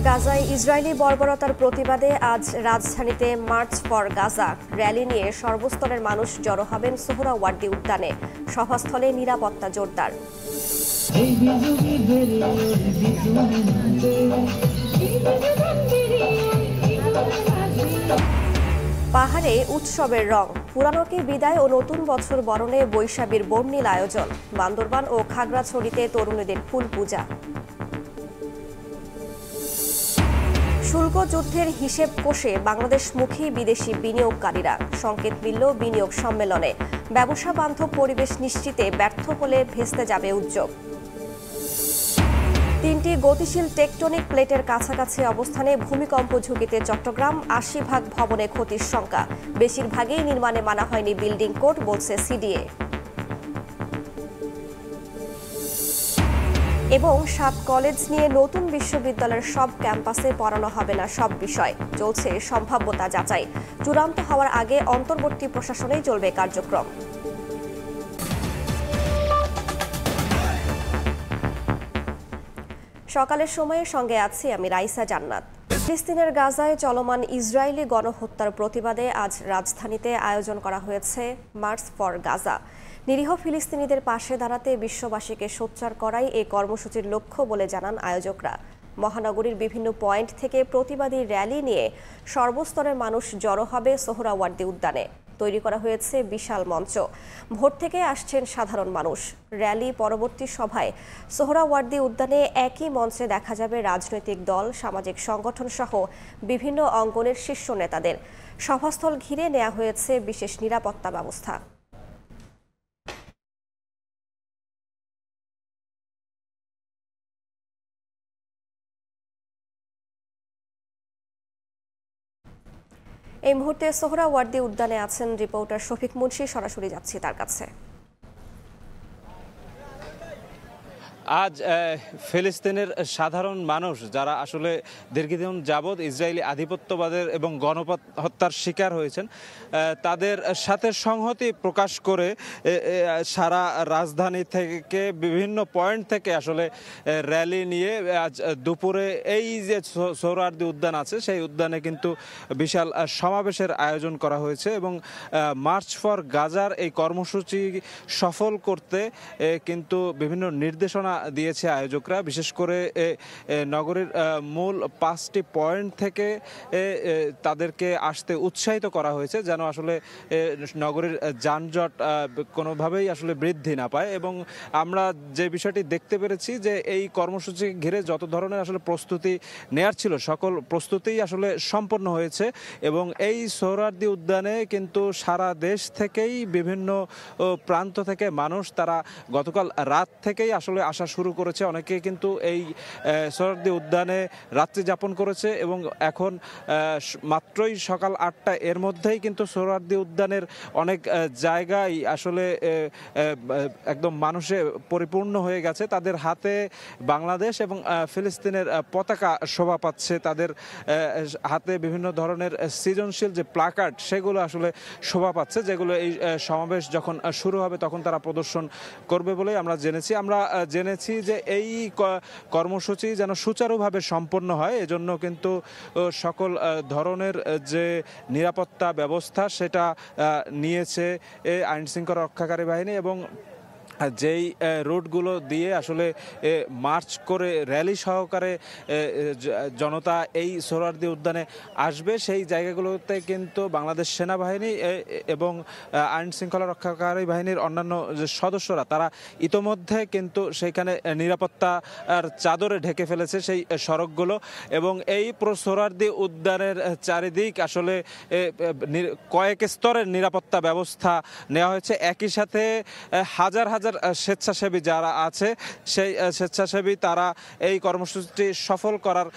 গাজায় ইসরায়েলি বর্বরতার প্রতিবাদে আজ রাজধানীতে মার্চ ফর গাজা র্যালি নিয়ে সর্বস্তরের মানুষ জড়ো হবেন সোহরাওয়ার্দী উদ্যানে। সভাস্থলে নিরাপত্তা জোরদার। পাহাড়ে উৎসবের রং, পুরানোকে বিদায় ও নতুন বছর বরণে বৈশাখীর বর্ণিল আয়োজন। বান্দরবান ও খাগড়াছড়িতে তরুণীদের ফুল পূজা। শুল্ক যুদ্ধের হিসেব কষে বাংলাদেশমুখী বিদেশি বিনিয়োগকারীরা। সংকেত মিলল বিনিয়োগ সম্মেলনে। ব্যবসা বান্ধব পরিবেশ নিশ্চিতে ব্যর্থ হলে ভেস্তে যাবে উদ্যোগ। তিনটি গতিশীল টেকটনিক প্লেটের কাছাকাছি অবস্থানে ভূমিকম্প ঝুঁকিতে চট্টগ্রাম। ৮০ ভাগ ভবনে ক্ষতির শঙ্কা। বেশিরভাগই নির্মাণে মানা হয়নি বিল্ডিং কোড, বলছে সিডিএ। এবং ৭ কলেজ নিয়ে নতুন বিশ্ববিদ্যালয়ের সব ক্যাম্পাসে পড়ানো হবে না সব বিষয়। চলছে সম্ভাব্যতা যাচাই। চূড়ান্ত হওয়ার আগে অন্তর্বর্তী প্রশাসনেই চলবে কার্যক্রম। সকালের সময়ে সঙ্গে আছি আমি রাইসা জান্নাত। ফিলিস্তিনের গাজায় চলমান ইসরায়েলি গণহত্যার প্রতিবাদে আজ রাজধানীতে আয়োজন করা হয়েছে মার্চ ফর গাজা। নিরীহ ফিলিস্তিনিদের পাশে দাঁড়াতে বিশ্ববাসীকে সোচ্চার করাই এই কর্মসূচির লক্ষ্য বলে জানান আয়োজকরা। মহানগরীর বিভিন্ন পয়েন্ট থেকে প্রতিবাদী র্যালি নিয়ে সর্বস্তরের মানুষ জড়ো হবে সোহরাওয়ার্দী উদ্যানে। তৈরি করা হয়েছে বিশাল মঞ্চ। ভোর থেকে আসছেন সাধারণ মানুষ। র্যালি পরবর্তী সভায় সোহরাওয়ার্দী উদ্যানে একই মঞ্চে দেখা যাবে রাজনৈতিক দল, সামাজিক সংগঠন সহ বিভিন্ন অঙ্গনের শীর্ষ নেতাদের। সভাস্থল ঘিরে নেওয়া হয়েছে বিশেষ নিরাপত্তা ব্যবস্থা। এই মুহূর্তে সোহরাওয়ার্দী উদ্যানে আছেন রিপোর্টার শফিক মুন্সি। সরাসরি যাচ্ছি তার কাছে। আজ ফিলিস্তিনের সাধারণ মানুষ যারা আসলে দীর্ঘদিন যাবৎ ইসরায়েলি আধিপত্যবাদের এবং গণহত্যার শিকার হয়েছেন, তাদের সাথে সংহতি প্রকাশ করে সারা রাজধানী থেকে বিভিন্ন পয়েন্ট থেকে আসলে র্যালি নিয়ে আজ দুপুরে এই যে সোহরাওয়ার্দী উদ্যান আছে সেই উদ্যানে কিন্তু বিশাল সমাবেশের আয়োজন করা হয়েছে এবং মার্চ ফর গাজার এই কর্মসূচি সফল করতে কিন্তু বিভিন্ন নির্দেশনা দিয়েছে আয়োজকরা। বিশেষ করে নগরীর মূল 5টি পয়েন্ট থেকে তাদেরকে আসতে উৎসাহিত করা হয়েছে যেন আসলে নগরীর যানজট কোনোভাবেই আসলে বৃদ্ধি না পায়। এবং আমরা যে বিষয়টি দেখতে পেরেছি যে এই কর্মসূচি ঘিরে যত ধরনের আসলে প্রস্তুতি নেয়ার ছিল সকল প্রস্তুতিই আসলে সম্পন্ন হয়েছে এবং এই সোহরাওয়ার্দী উদ্যানে কিন্তু সারা দেশ থেকেই বিভিন্ন প্রান্ত থেকে মানুষ তারা গতকাল রাত থেকেই আসলে আসা শুরু করেছে। অনেকে কিন্তু এই সোহরাওয়ার্দী উদ্যানে রাত্রি যাপন করেছে এবং এখন মাত্রই সকাল 8টা, এর মধ্যেই কিন্তু সোহরাওয়ার্দী উদ্যানের অনেক জায়গায় আসলে একদম মানুষে পরিপূর্ণ হয়ে গেছে। তাদের হাতে বাংলাদেশ এবং ফিলিস্তিনের পতাকা শোভা পাচ্ছে। তাদের হাতে বিভিন্ন ধরনের সৃজনশীল যে প্লাকার্ড সেগুলো আসলে শোভা পাচ্ছে, যেগুলো এই সমাবেশ যখন শুরু হবে তখন তারা প্রদর্শন করবে বলেই আমরা জেনেছি যে এই কর্মসূচি যেন সুচারুভাবে সম্পন্ন হয় এজন্য কিন্তু সকল ধরনের যে নিরাপত্তা ব্যবস্থা সেটা নিয়েছে আইন শৃঙ্খলা রক্ষাকারী বাহিনী এবং যেই রুটগুলো দিয়ে আসলে মার্চ করে র্যালি সহকারে জনতা এই সোহরাওয়ার্দী উদ্যানে আসবে সেই জায়গাগুলোতে কিন্তু বাংলাদেশ সেনাবাহিনী এবং আইন শৃঙ্খলা রক্ষাকারী বাহিনীর অন্যান্য যে সদস্যরা তারা ইতোমধ্যে কিন্তু সেইখানে নিরাপত্তার চাদরে ঢেকে ফেলেছে সেই সড়কগুলো এবং এই সোহরাওয়ার্দী উদ্যানের চারিদিক আসলে কয়েক স্তরের নিরাপত্তা ব্যবস্থা নেওয়া হয়েছে। একই সাথে হাজার হাজার স্বেচ্ছাসেবী যারা আছে সেই স্বেচ্ছাসেবী তারা এই কর্মসূচিটি সফল করার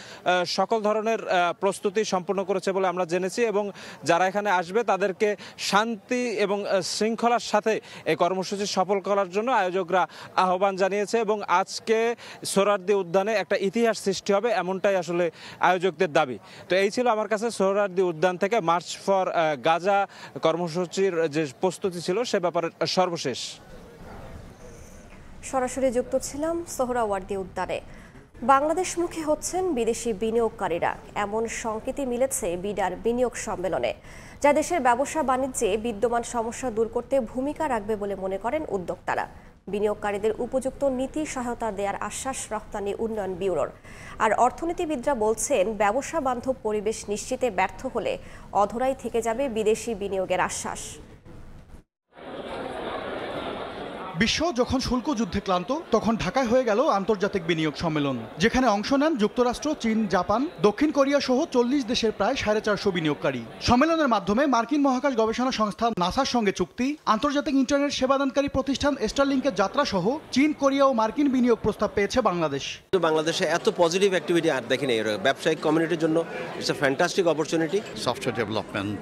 সকল ধরনের প্রস্তুতি সম্পন্ন করেছে বলে আমরা জেনেছি এবং যারা এখানে আসবে তাদেরকে শান্তি এবং শৃঙ্খলার সাথে এই কর্মসূচি সফল করার জন্য আয়োজকরা আহ্বান জানিয়েছে এবং আজকে সোহরাওয়ার্দী উদ্যানে একটা ইতিহাস সৃষ্টি হবে এমনটাই আসলে আয়োজকদের দাবি। তো এই ছিল আমার কাছে সোহরাওয়ার্দী উদ্যান থেকে মার্চ ফর গাজা কর্মসূচির যে প্রস্তুতি ছিল সে ব্যাপারে সর্বশেষ। সরাসরি যুক্ত ছিলাম সোহরাওয়ার্দী উদ্যানে। বাংলাদেশমুখী হচ্ছেন বিদেশি বিনিয়োগকারীরা, এমন সংকেতই মিলেছে বিডার বিনিয়োগ সম্মেলনে, যা দেশের ব্যবসা বাণিজ্যে বিদ্যমান সমস্যা দূর করতে ভূমিকা রাখবে বলে মনে করেন উদ্যোক্তারা। বিনিয়োগকারীদের উপযুক্ত নীতি সহায়তা দেওয়ার আশ্বাস রপ্তানি উন্নয়ন ব্যুরোর। আর অর্থনীতিবিদরা বলছেন, ব্যবসা বান্ধব পরিবেশ নিশ্চিতে ব্যর্থ হলে অধরাই থেকে যাবে বিদেশি বিনিয়োগের আশ্বাস। বিশ্ব যখন শুল্ক যুদ্ধে ক্লান্ত, তখন ঢাকায় হয়ে গেল আন্তর্জাতিক বিনিয়োগ সম্মেলন, যেখানে অংশ নেন যুক্তরাষ্ট্র, চীন, জাপান, দক্ষিণ কোরিয়া সহ 40 দেশের প্রায় 450 বিনিয়োগকারী। সম্মেলনের মাধ্যমে মার্কিন মহাকাশ গবেষণা সংস্থা নাসার সঙ্গে চুক্তি, আন্তর্জাতিক ইন্টারনেট সেবাদানকারী প্রতিষ্ঠান স্টারলিংকের যাত্রা সহ চীন, কোরিয়া ও মার্কিন বিনিয়োগ প্রস্তাব পেয়েছে বাংলাদেশ। বাংলাদেশে এত পজিটিভ অ্যাক্টিভিটি আর দেখিনি। ব্যবসায়িক কমিউনিটির জন্য it's a fantastic opportunity. Software development,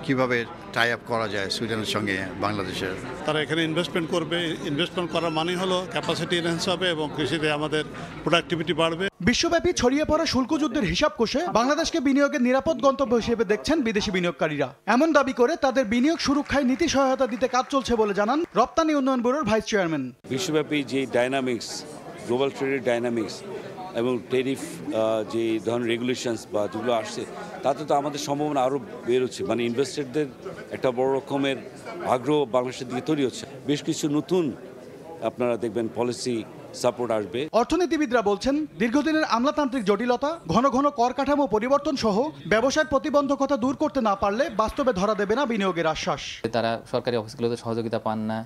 কিভাবে টাই আপ করা যায় সুইডেনের সঙ্গে বাংলাদেশের। তারা এখানে ইনভেস্টমেন্ট করবে, ইনভেস্টমেন্ট করার মানে হলো ক্যাপাসিটি এনহ্যান্স হবে এবং কৃষিতে আমাদের প্রোডাক্টিভিটি বাড়বে। বিশ্বব্যাপী ছড়িয়ে পড়া শুল্ক যুদ্ধের হিসাব কষে বাংলাদেশকে বিনিয়োগের নিরাপদ গন্তব্য হিসেবে দেখছেন বিদেশি বিনিয়োগকারীরা। এমন দাবি করে তাদের বিনিয়োগ সুরক্ষায় নীতি সহায়তা দিতে কাজ চলছে বলে জানান রপ্তানি উন্নয়ন ব্যুরোর ভাইস চেয়ারম্যান। বিশ্বব্যাপী যে ডাইনামিক্স, গ্লোবাল ট্রেডের ডাইনামিক্স এবং টেরিফ যে ধরনের রেগুলেশনস বা যেগুলো আসছে, তাতে তো আমাদের সম্ভাবনা আরও বেরোচ্ছে। মানে ইনভেস্টরদের একটা বড় রকমের আগ্রহ বাংলাদেশের দিকে তৈরি হচ্ছে। বেশ কিছু নতুন আপনারা দেখবেন পলিসি সাপোর্ট আসবে। অর্থনীতিবিদরা বলছেন, দীর্ঘদিনের আমলাতান্ত্রিক জটিলতা, ঘন ঘন কর কাঠামো পরিবর্তন সহ ব্যবসার প্রতিবন্ধকতা দূর করতে না পারলে বাস্তবে ধরা দেবে না বিনিয়োগের আশ্বাস। তারা সরকারি অফিসগুলোতে সহযোগিতা পান না,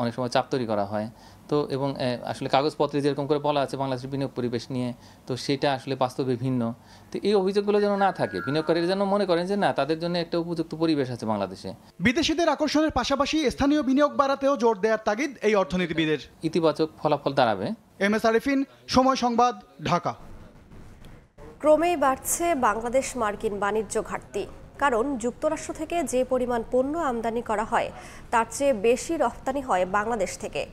অনেক সময় চাপ তৈরি করা হয়। তো এবং আসলে কাগজপত্রে যেরকম করে বলা আছে বাংলাদেশের বিনিয়োগ পরিবেশ নিয়ে, তো সেটা আসলে বাস্তবে ভিন্ন। তো এই অভিযোগগুলো যেন না থাকে, বিনিয়োগকারীরা যেন মনে করেন যে না, তাদের জন্য একটা উপযুক্ত পরিবেশ আছে বাংলাদেশে। বিদেশিদের আকর্ষণের পাশাপাশি স্থানীয় বিনিয়োগ বাড়াতেও জোর দেওয়ার তাগিদ এই অর্থনীতিবিদের। ইতিবাচক ফলাফল দাঁড়াবে। MS আরিফিন, সময় সংবাদ, ঢাকা। ক্রমেই বাড়ছে বাংলাদেশ মার্কিন বাণিজ্য ঘাটতি, কারণ যুক্তরাষ্ট্র থেকে যে পরিমাণ পণ্য আমদানি করা হয় তার চেয়ে বেশি রপ্তানি হয় বাংলাদেশ থেকে।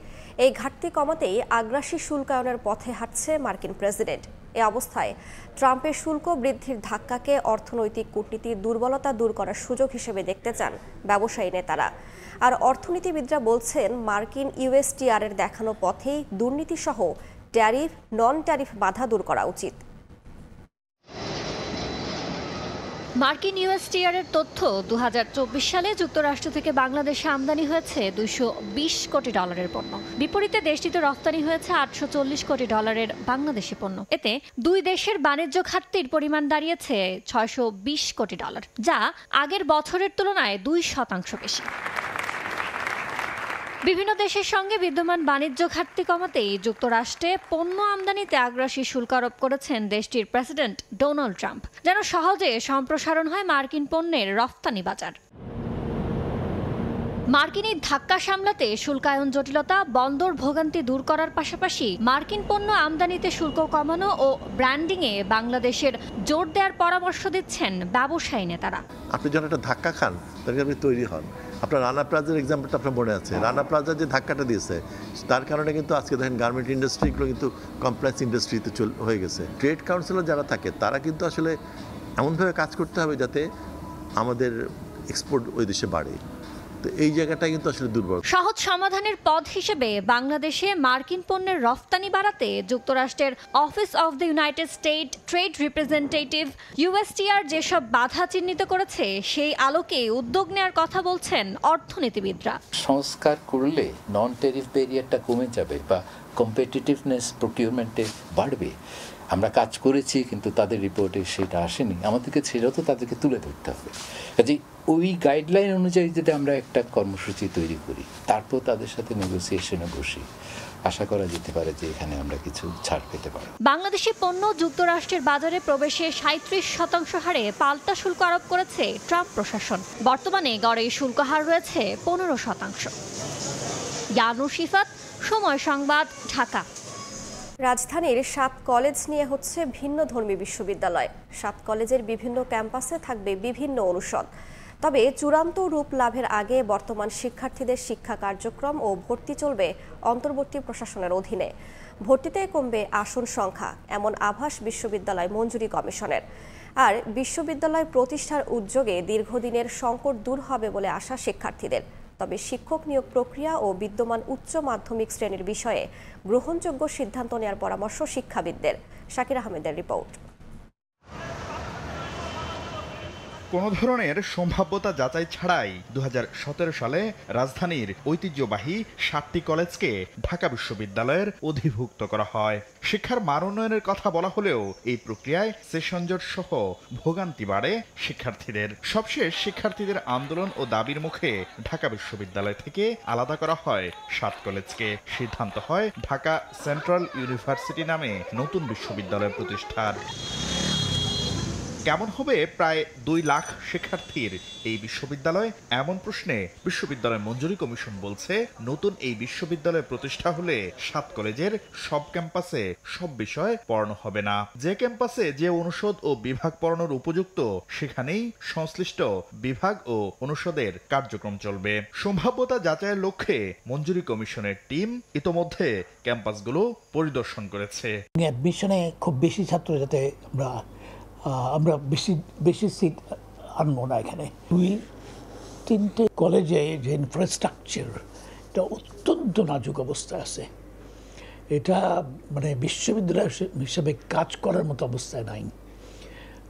এই ঘাটতি কমাতেই আগ্রাসী শুল্কায়নের পথে হাঁটছে মার্কিন প্রেসিডেন্ট। এ অবস্থায় ট্রাম্পের শুল্ক বৃদ্ধির ধাক্কাকে অর্থনৈতিক কূটনীতির দুর্বলতা দূর করার সুযোগ হিসেবে দেখতে চান ব্যবসায়ী নেতারা। আর অর্থনীতিবিদরা বলছেন, মার্কিন USTR এর দেখানো পথেই দুর্নীতিসহ ট্যারিফ, নন ট্যারিফ বাধা দূর করা উচিত। মার্কিন USTR এর তথ্য, 2024 সালে যুক্তরাষ্ট্র থেকে বাংলাদেশে আমদানি হয়েছে $220 কোটি পণ্য। বিপরীতে দেশটিতে রপ্তানি হয়েছে $840 কোটি বাংলাদেশি পণ্য। এতে দুই দেশের বাণিজ্য ঘাটতির পরিমাণ দাঁড়িয়েছে $620 কোটি, যা আগের বছরের তুলনায় 2% বেশি। বিভিন্ন দেশের সঙ্গে বিদ্যমান বাণিজ্য ঘাটতি কমাতেই যুক্তরাষ্ট্রে পণ্য আমদানিতে আগ্রাসী শুল্ক আরোপ করেছেন দেশটির প্রেসিডেন্ট ডোনাল্ড ট্রাম্প, যেন সহজে সম্প্রসারণ হয় মার্কিন পণ্যের রফতানি বাজার। মার্কিন এই ধাক্কা সামলাতে শুল্কায়ন জটিলতা, বন্দর ভোগান্তি দূর করার পাশাপাশি মার্কিন পণ্য আমদানিতে শুল্ক কমানো ও ব্র্যান্ডিংয়ে বাংলাদেশের জোর দেওয়ার পরামর্শ দিচ্ছেন ব্যবসায়ী নেতারা। আপনি যখন একটা ধাক্কা খান, তখন আপনি তৈরি হন। আপনার রানা প্লাজার এক্সাম্পলটা আপনার মনে আছে। রানা প্লাজা যে ধাক্কাটা দিয়েছে, তার কারণে কিন্তু আজকে দেখেন গার্মেন্ট ইন্ডাস্ট্রিগুলো কিন্তু কমপ্লেক্স ইন্ডাস্ট্রিতে হয়ে গেছে। ট্রেড কাউন্সিলর যারা থাকে, তারা কিন্তু আসলে এমনভাবে কাজ করতে হবে যাতে আমাদের এক্সপোর্ট ওই দেশে বাড়ে। তো এই জায়গাটা কিন্তু আসলে দুর্বল। সহজ সমাধানের পথ হিসেবে বাংলাদেশে মার্কিন পণ্যের রফতানি বাড়াতে যুক্তরাষ্ট্রের office of the United state trade representative USTR যেসব বাধা চিহ্নিত করেছে, সেই আলোকে উদ্যোগ নেওয়ার কথা বলছেন অর্থনীতিবিদরা। সংস্কার করলে নন ট্যারিফ ব্যারিয়ারটা কমে যাবে বা কম্পিটিটিভনেস প্রকিউরমেন্টে বাড়বে। আমরা কাজ করেছি, কিন্তু তাদের রিপোর্টে সেটা আসেনি। আমাদেরকে সেটাও তো তাদেরকে তুলে ধরতে হবে। কাজে ওই গাইডলাইন অনুযায়ী যদি আমরা একটা কর্মসূচি তৈরি করি, তারপর তাদের সাথে নেগোসিয়েশনে বসি, আশা করা যেতে পারে যে এখানে আমরা কিছু ছাড় পেতে পারি। বাংলাদেশি পণ্য যুক্তরাষ্ট্রের বাজারে প্রবেশে 37% হারে পাল্টা শুল্ক আরোপ করেছে ট্রাম্প প্রশাসন। বর্তমানে গড়ে শুল্ক হার রয়েছে 15%। ইয়ানুর শিফাত, সময় সংবাদ, ঢাকা। রাজধানীর 7 কলেজ নিয়ে হচ্ছে ভিন্ন ধর্মী বিশ্ববিদ্যালয়। 7 কলেজের বিভিন্ন ক্যাম্পাসে থাকবে বিভিন্ন অনুষদ। তবে চূড়ান্ত রূপ লাভের আগে বর্তমান শিক্ষার্থীদের শিক্ষা কার্যক্রম ও ভর্তি চলবে অন্তর্বর্তী প্রশাসনের অধীনে। ভর্তিতে কমবে আসন সংখ্যা, এমন আভাস বিশ্ববিদ্যালয় মঞ্জুরি কমিশনের। আর বিশ্ববিদ্যালয় প্রতিষ্ঠার উদ্যোগে দীর্ঘদিনের সংকট দূর হবে বলে আশা শিক্ষার্থীদের। তবে শিক্ষক নিয়োগ প্রক্রিয়া ও বিদ্যমান উচ্চ মাধ্যমিক শ্রেণীর বিষয়ে গ্রহণযোগ্য সিদ্ধান্ত নেওয়ার পরামর্শ শিক্ষাবিদদের। শাকির আহমেদের রিপোর্ট। কোনো ধরনের সম্ভাব্যতা যাচাই ছাড়াই 2017 সালে রাজধানীর ঐতিহ্যবাহী 7টি কলেজকে ঢাকা বিশ্ববিদ্যালয়ের অধিভুক্ত করা হয়। শিক্ষার মান উন্নয়নের কথা বলা হলেও এই প্রক্রিয়ায় সেশন জট সহ ভোগান্তি বাড়ে শিক্ষার্থীদের। সবশেষ শিক্ষার্থীদের আন্দোলন ও দাবির মুখে ঢাকা বিশ্ববিদ্যালয় থেকে আলাদা করা হয় 7 কলেজকে। সিদ্ধান্ত হয় ঢাকা সেন্ট্রাল ইউনিভার্সিটি নামে নতুন বিশ্ববিদ্যালয় প্রতিষ্ঠার। কেমন হবে প্রায় 2 লাখ শিক্ষার্থীর এই বিশ্ববিদ্যালয়? এমন প্রশ্নে বিশ্ববিদ্যালয় মঞ্জুরি কমিশন বলছে, নতুন এই বিশ্ববিদ্যালয় প্রতিষ্ঠা হলে 7 কলেজের সব ক্যাম্পাসে সব বিষয় পড়ানো হবে না। যে ক্যাম্পাসে যে অনুষদ ও বিভাগ পড়ানোর উপযুক্ত সেখানেই সংশ্লিষ্ট বিভাগ ও অনুষদের কার্যক্রম চলবে। সম্ভাব্যতা যাচাইয়ের লক্ষ্যে মঞ্জুরি কমিশনের টিম ইতোমধ্যে ক্যাম্পাসগুলো পরিদর্শন করেছে। অ্যাডমিশনে খুব বেশি ছাত্র যাতে আমরা বেশি সিট আনবো না। এখানে 2-3টে কলেজে যে ইনফ্রাস্ট্রাকচার এটা অত্যন্ত নাজুক অবস্থায় আছে। এটা মানে বিশ্ববিদ্যালয় হিসেবে কাজ করার মতো অবস্থায় নাই।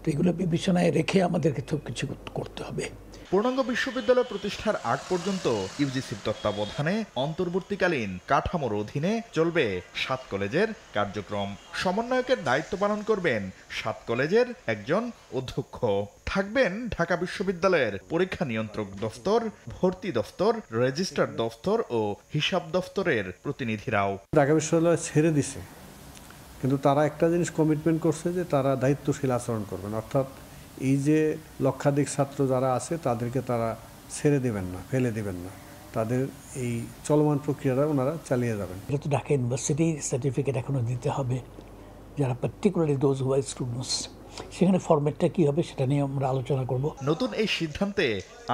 তো এগুলো বিবেচনায় রেখে আমাদেরকে তো কিছু করতে হবে। পূর্ণাঙ্গ বিশ্ববিদ্যালয় প্রতিষ্ঠার আগ পর্যন্ত ইউজিসির তত্ত্বাবধানে অন্তর্বর্তীকালীন কাঠামোর অধীনে চলবে 7 কলেজের কার্যক্রম। সমন্বয়কের দায়িত্ব পালন করবেন 7 কলেজের একজন অধ্যক্ষ। থাকবেন ঢাকা বিশ্ববিদ্যালয়ের পরীক্ষা নিয়ন্ত্রক দফতর, ভর্তি দফতর, রেজিস্ট্রার দফতর ও হিসাব দফতরের প্রতিনিধিরাও। ঢাকা বিশ্ববিদ্যালয় ছেড়ে দিছে, কিন্তু তারা একটা জিনিস কমিটমেন্ট করছে যে তারা দায়িত্বশীল আচরণ করবেন, অর্থাৎ এই যে লক্ষাধিক ছাত্র যারা আছে তাদেরকে তারা ছেড়ে দেবেন না, ফেলে দেবেন না। তাদের এই চলমান প্রক্রিয়াটা ওনারা চালিয়ে যাবেন। যেহেতু ঢাকা ইউনিভার্সিটি সার্টিফিকেট এখনও দিতে হবে যারা particularly those who are students, সেখানে ফরম্যাটটা কী হবে সেটা নিয়ে আমরা আলোচনা করব। নতুন এই সিদ্ধান্তে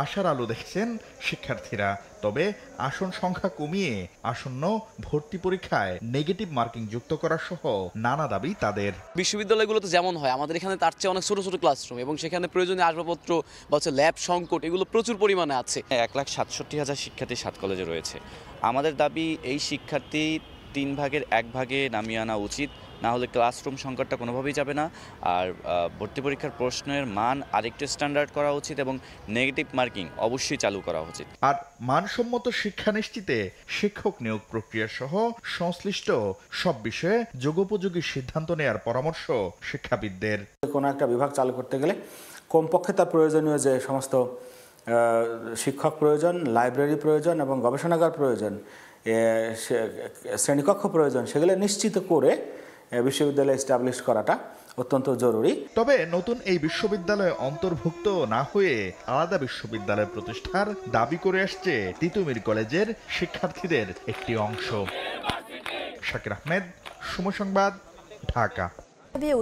আশার আলো দেখছেন শিক্ষার্থীরা। তবে আসন সংখ্যা কমিয়ে আসন্ন ভর্তি পরীক্ষায় নেগেটিভ মার্কিং যুক্ত করা সহ নানা দাবি তাদের। বিশ্ববিদ্যালয়গুলোতে যেমন হয় আমাদের এখানে তার চেয়ে অনেক ছোট ছোট ক্লাসরুম এবং সেখানে প্রয়োজনীয় আসবাবপত্র বা ল্যাব সংকট এগুলো প্রচুর পরিমাণে আছে। 1,67,000 শিক্ষার্থী 7 কলেজে রয়েছে। আমাদের দাবি এই শিক্ষার্থী 3 ভাগের 1 ভাগে নামিয়ে আনা উচিত, না হলে ক্লাসরুম সংকটটা কোনোভাবেই যাবে না। আর ভর্তি পরীক্ষার প্রশ্নের মান আরেকটু স্ট্যান্ডার্ড করা উচিত এবং নেগেটিভ মার্কিং অবশ্যই চালু করা উচিত। আর মানসম্মত শিক্ষা নিশ্চিতে শিক্ষক নিয়োগ প্রক্রিয়া সহ সংশ্লিষ্ট সব বিষয়ে যুগোপযোগী সিদ্ধান্ত নেওয়ার পরামর্শ শিক্ষাবিদদের। কোনো একটা বিভাগ চালু করতে গেলে কমপক্ষে তার প্রয়োজনীয় যে সমস্ত শিক্ষক প্রয়োজন, লাইব্রেরি প্রয়োজন এবং গবেষণাগার প্রয়োজন, শ্রেণীকক্ষ প্রয়োজন, সেগুলো নিশ্চিত করে বিশ্ববিদ্যালয় এস্টাবলিশ করাটা অত্যন্ত জরুরি। তবে নতুন এই বিশ্ববিদ্যালয়ে অন্তর্ভুক্ত না হয়ে আলাদা বিশ্ববিদ্যালয় প্রতিষ্ঠার দাবি করে আসছে তিতুমির কলেজের শিক্ষার্থীদের একটি অংশ। শাকির আহমেদ, সময় সংবাদ, ঢাকা।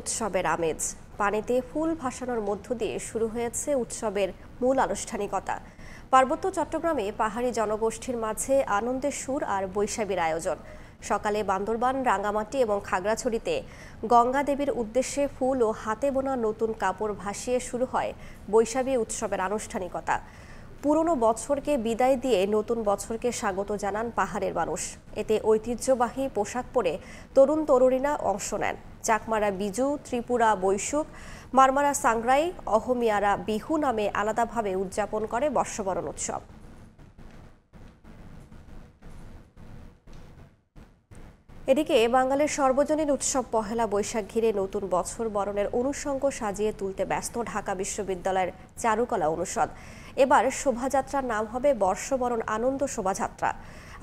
উৎসবের আমেজ, পানিতে ফুল ভাসানোর মধ্য দিয়ে শুরু হয়েছে উৎসবের মূল আনুষ্ঠানিকতা। পার্বত্য চট্টগ্রামে পাহাড়ি জনগোষ্ঠীর মাঝে আনন্দের সুর আর বৈশাখীর আয়োজন। সকালে বান্দরবান, রাঙ্গামাটি এবং খাগড়াছড়িতে গঙ্গা দেবীর উদ্দেশ্যে ফুল ও হাতে বোনা নতুন কাপড় ভাসিয়ে শুরু হয় বৈশাখী উৎসবের আনুষ্ঠানিকতা। পুরনো বছরকে বিদায় দিয়ে নতুন বছরকে স্বাগত জানান পাহাড়ের মানুষ। এতে ঐতিহ্যবাহী পোশাক পরে তরুণ তরুণীরা অংশ নেন। চাকমারা বিজু, ত্রিপুরা বৈশুক, মারমারা সাংগ্রাই, অহমিয়ারা বিহু নামে আলাদাভাবে উদযাপন করে বর্ষবরণ উৎসব। এদিকে বাঙালির সর্বজনীন উৎসব পহেলা বৈশাখ ঘিরে নতুন বছর বরণের অনুষঙ্গ সাজিয়ে তুলতে ব্যস্ত ঢাকা বিশ্ববিদ্যালয়ের চারুকলা অনুষদ। এবার শোভাযাত্রার নাম হবে বর্ষবরণ আনন্দ শোভাযাত্রা।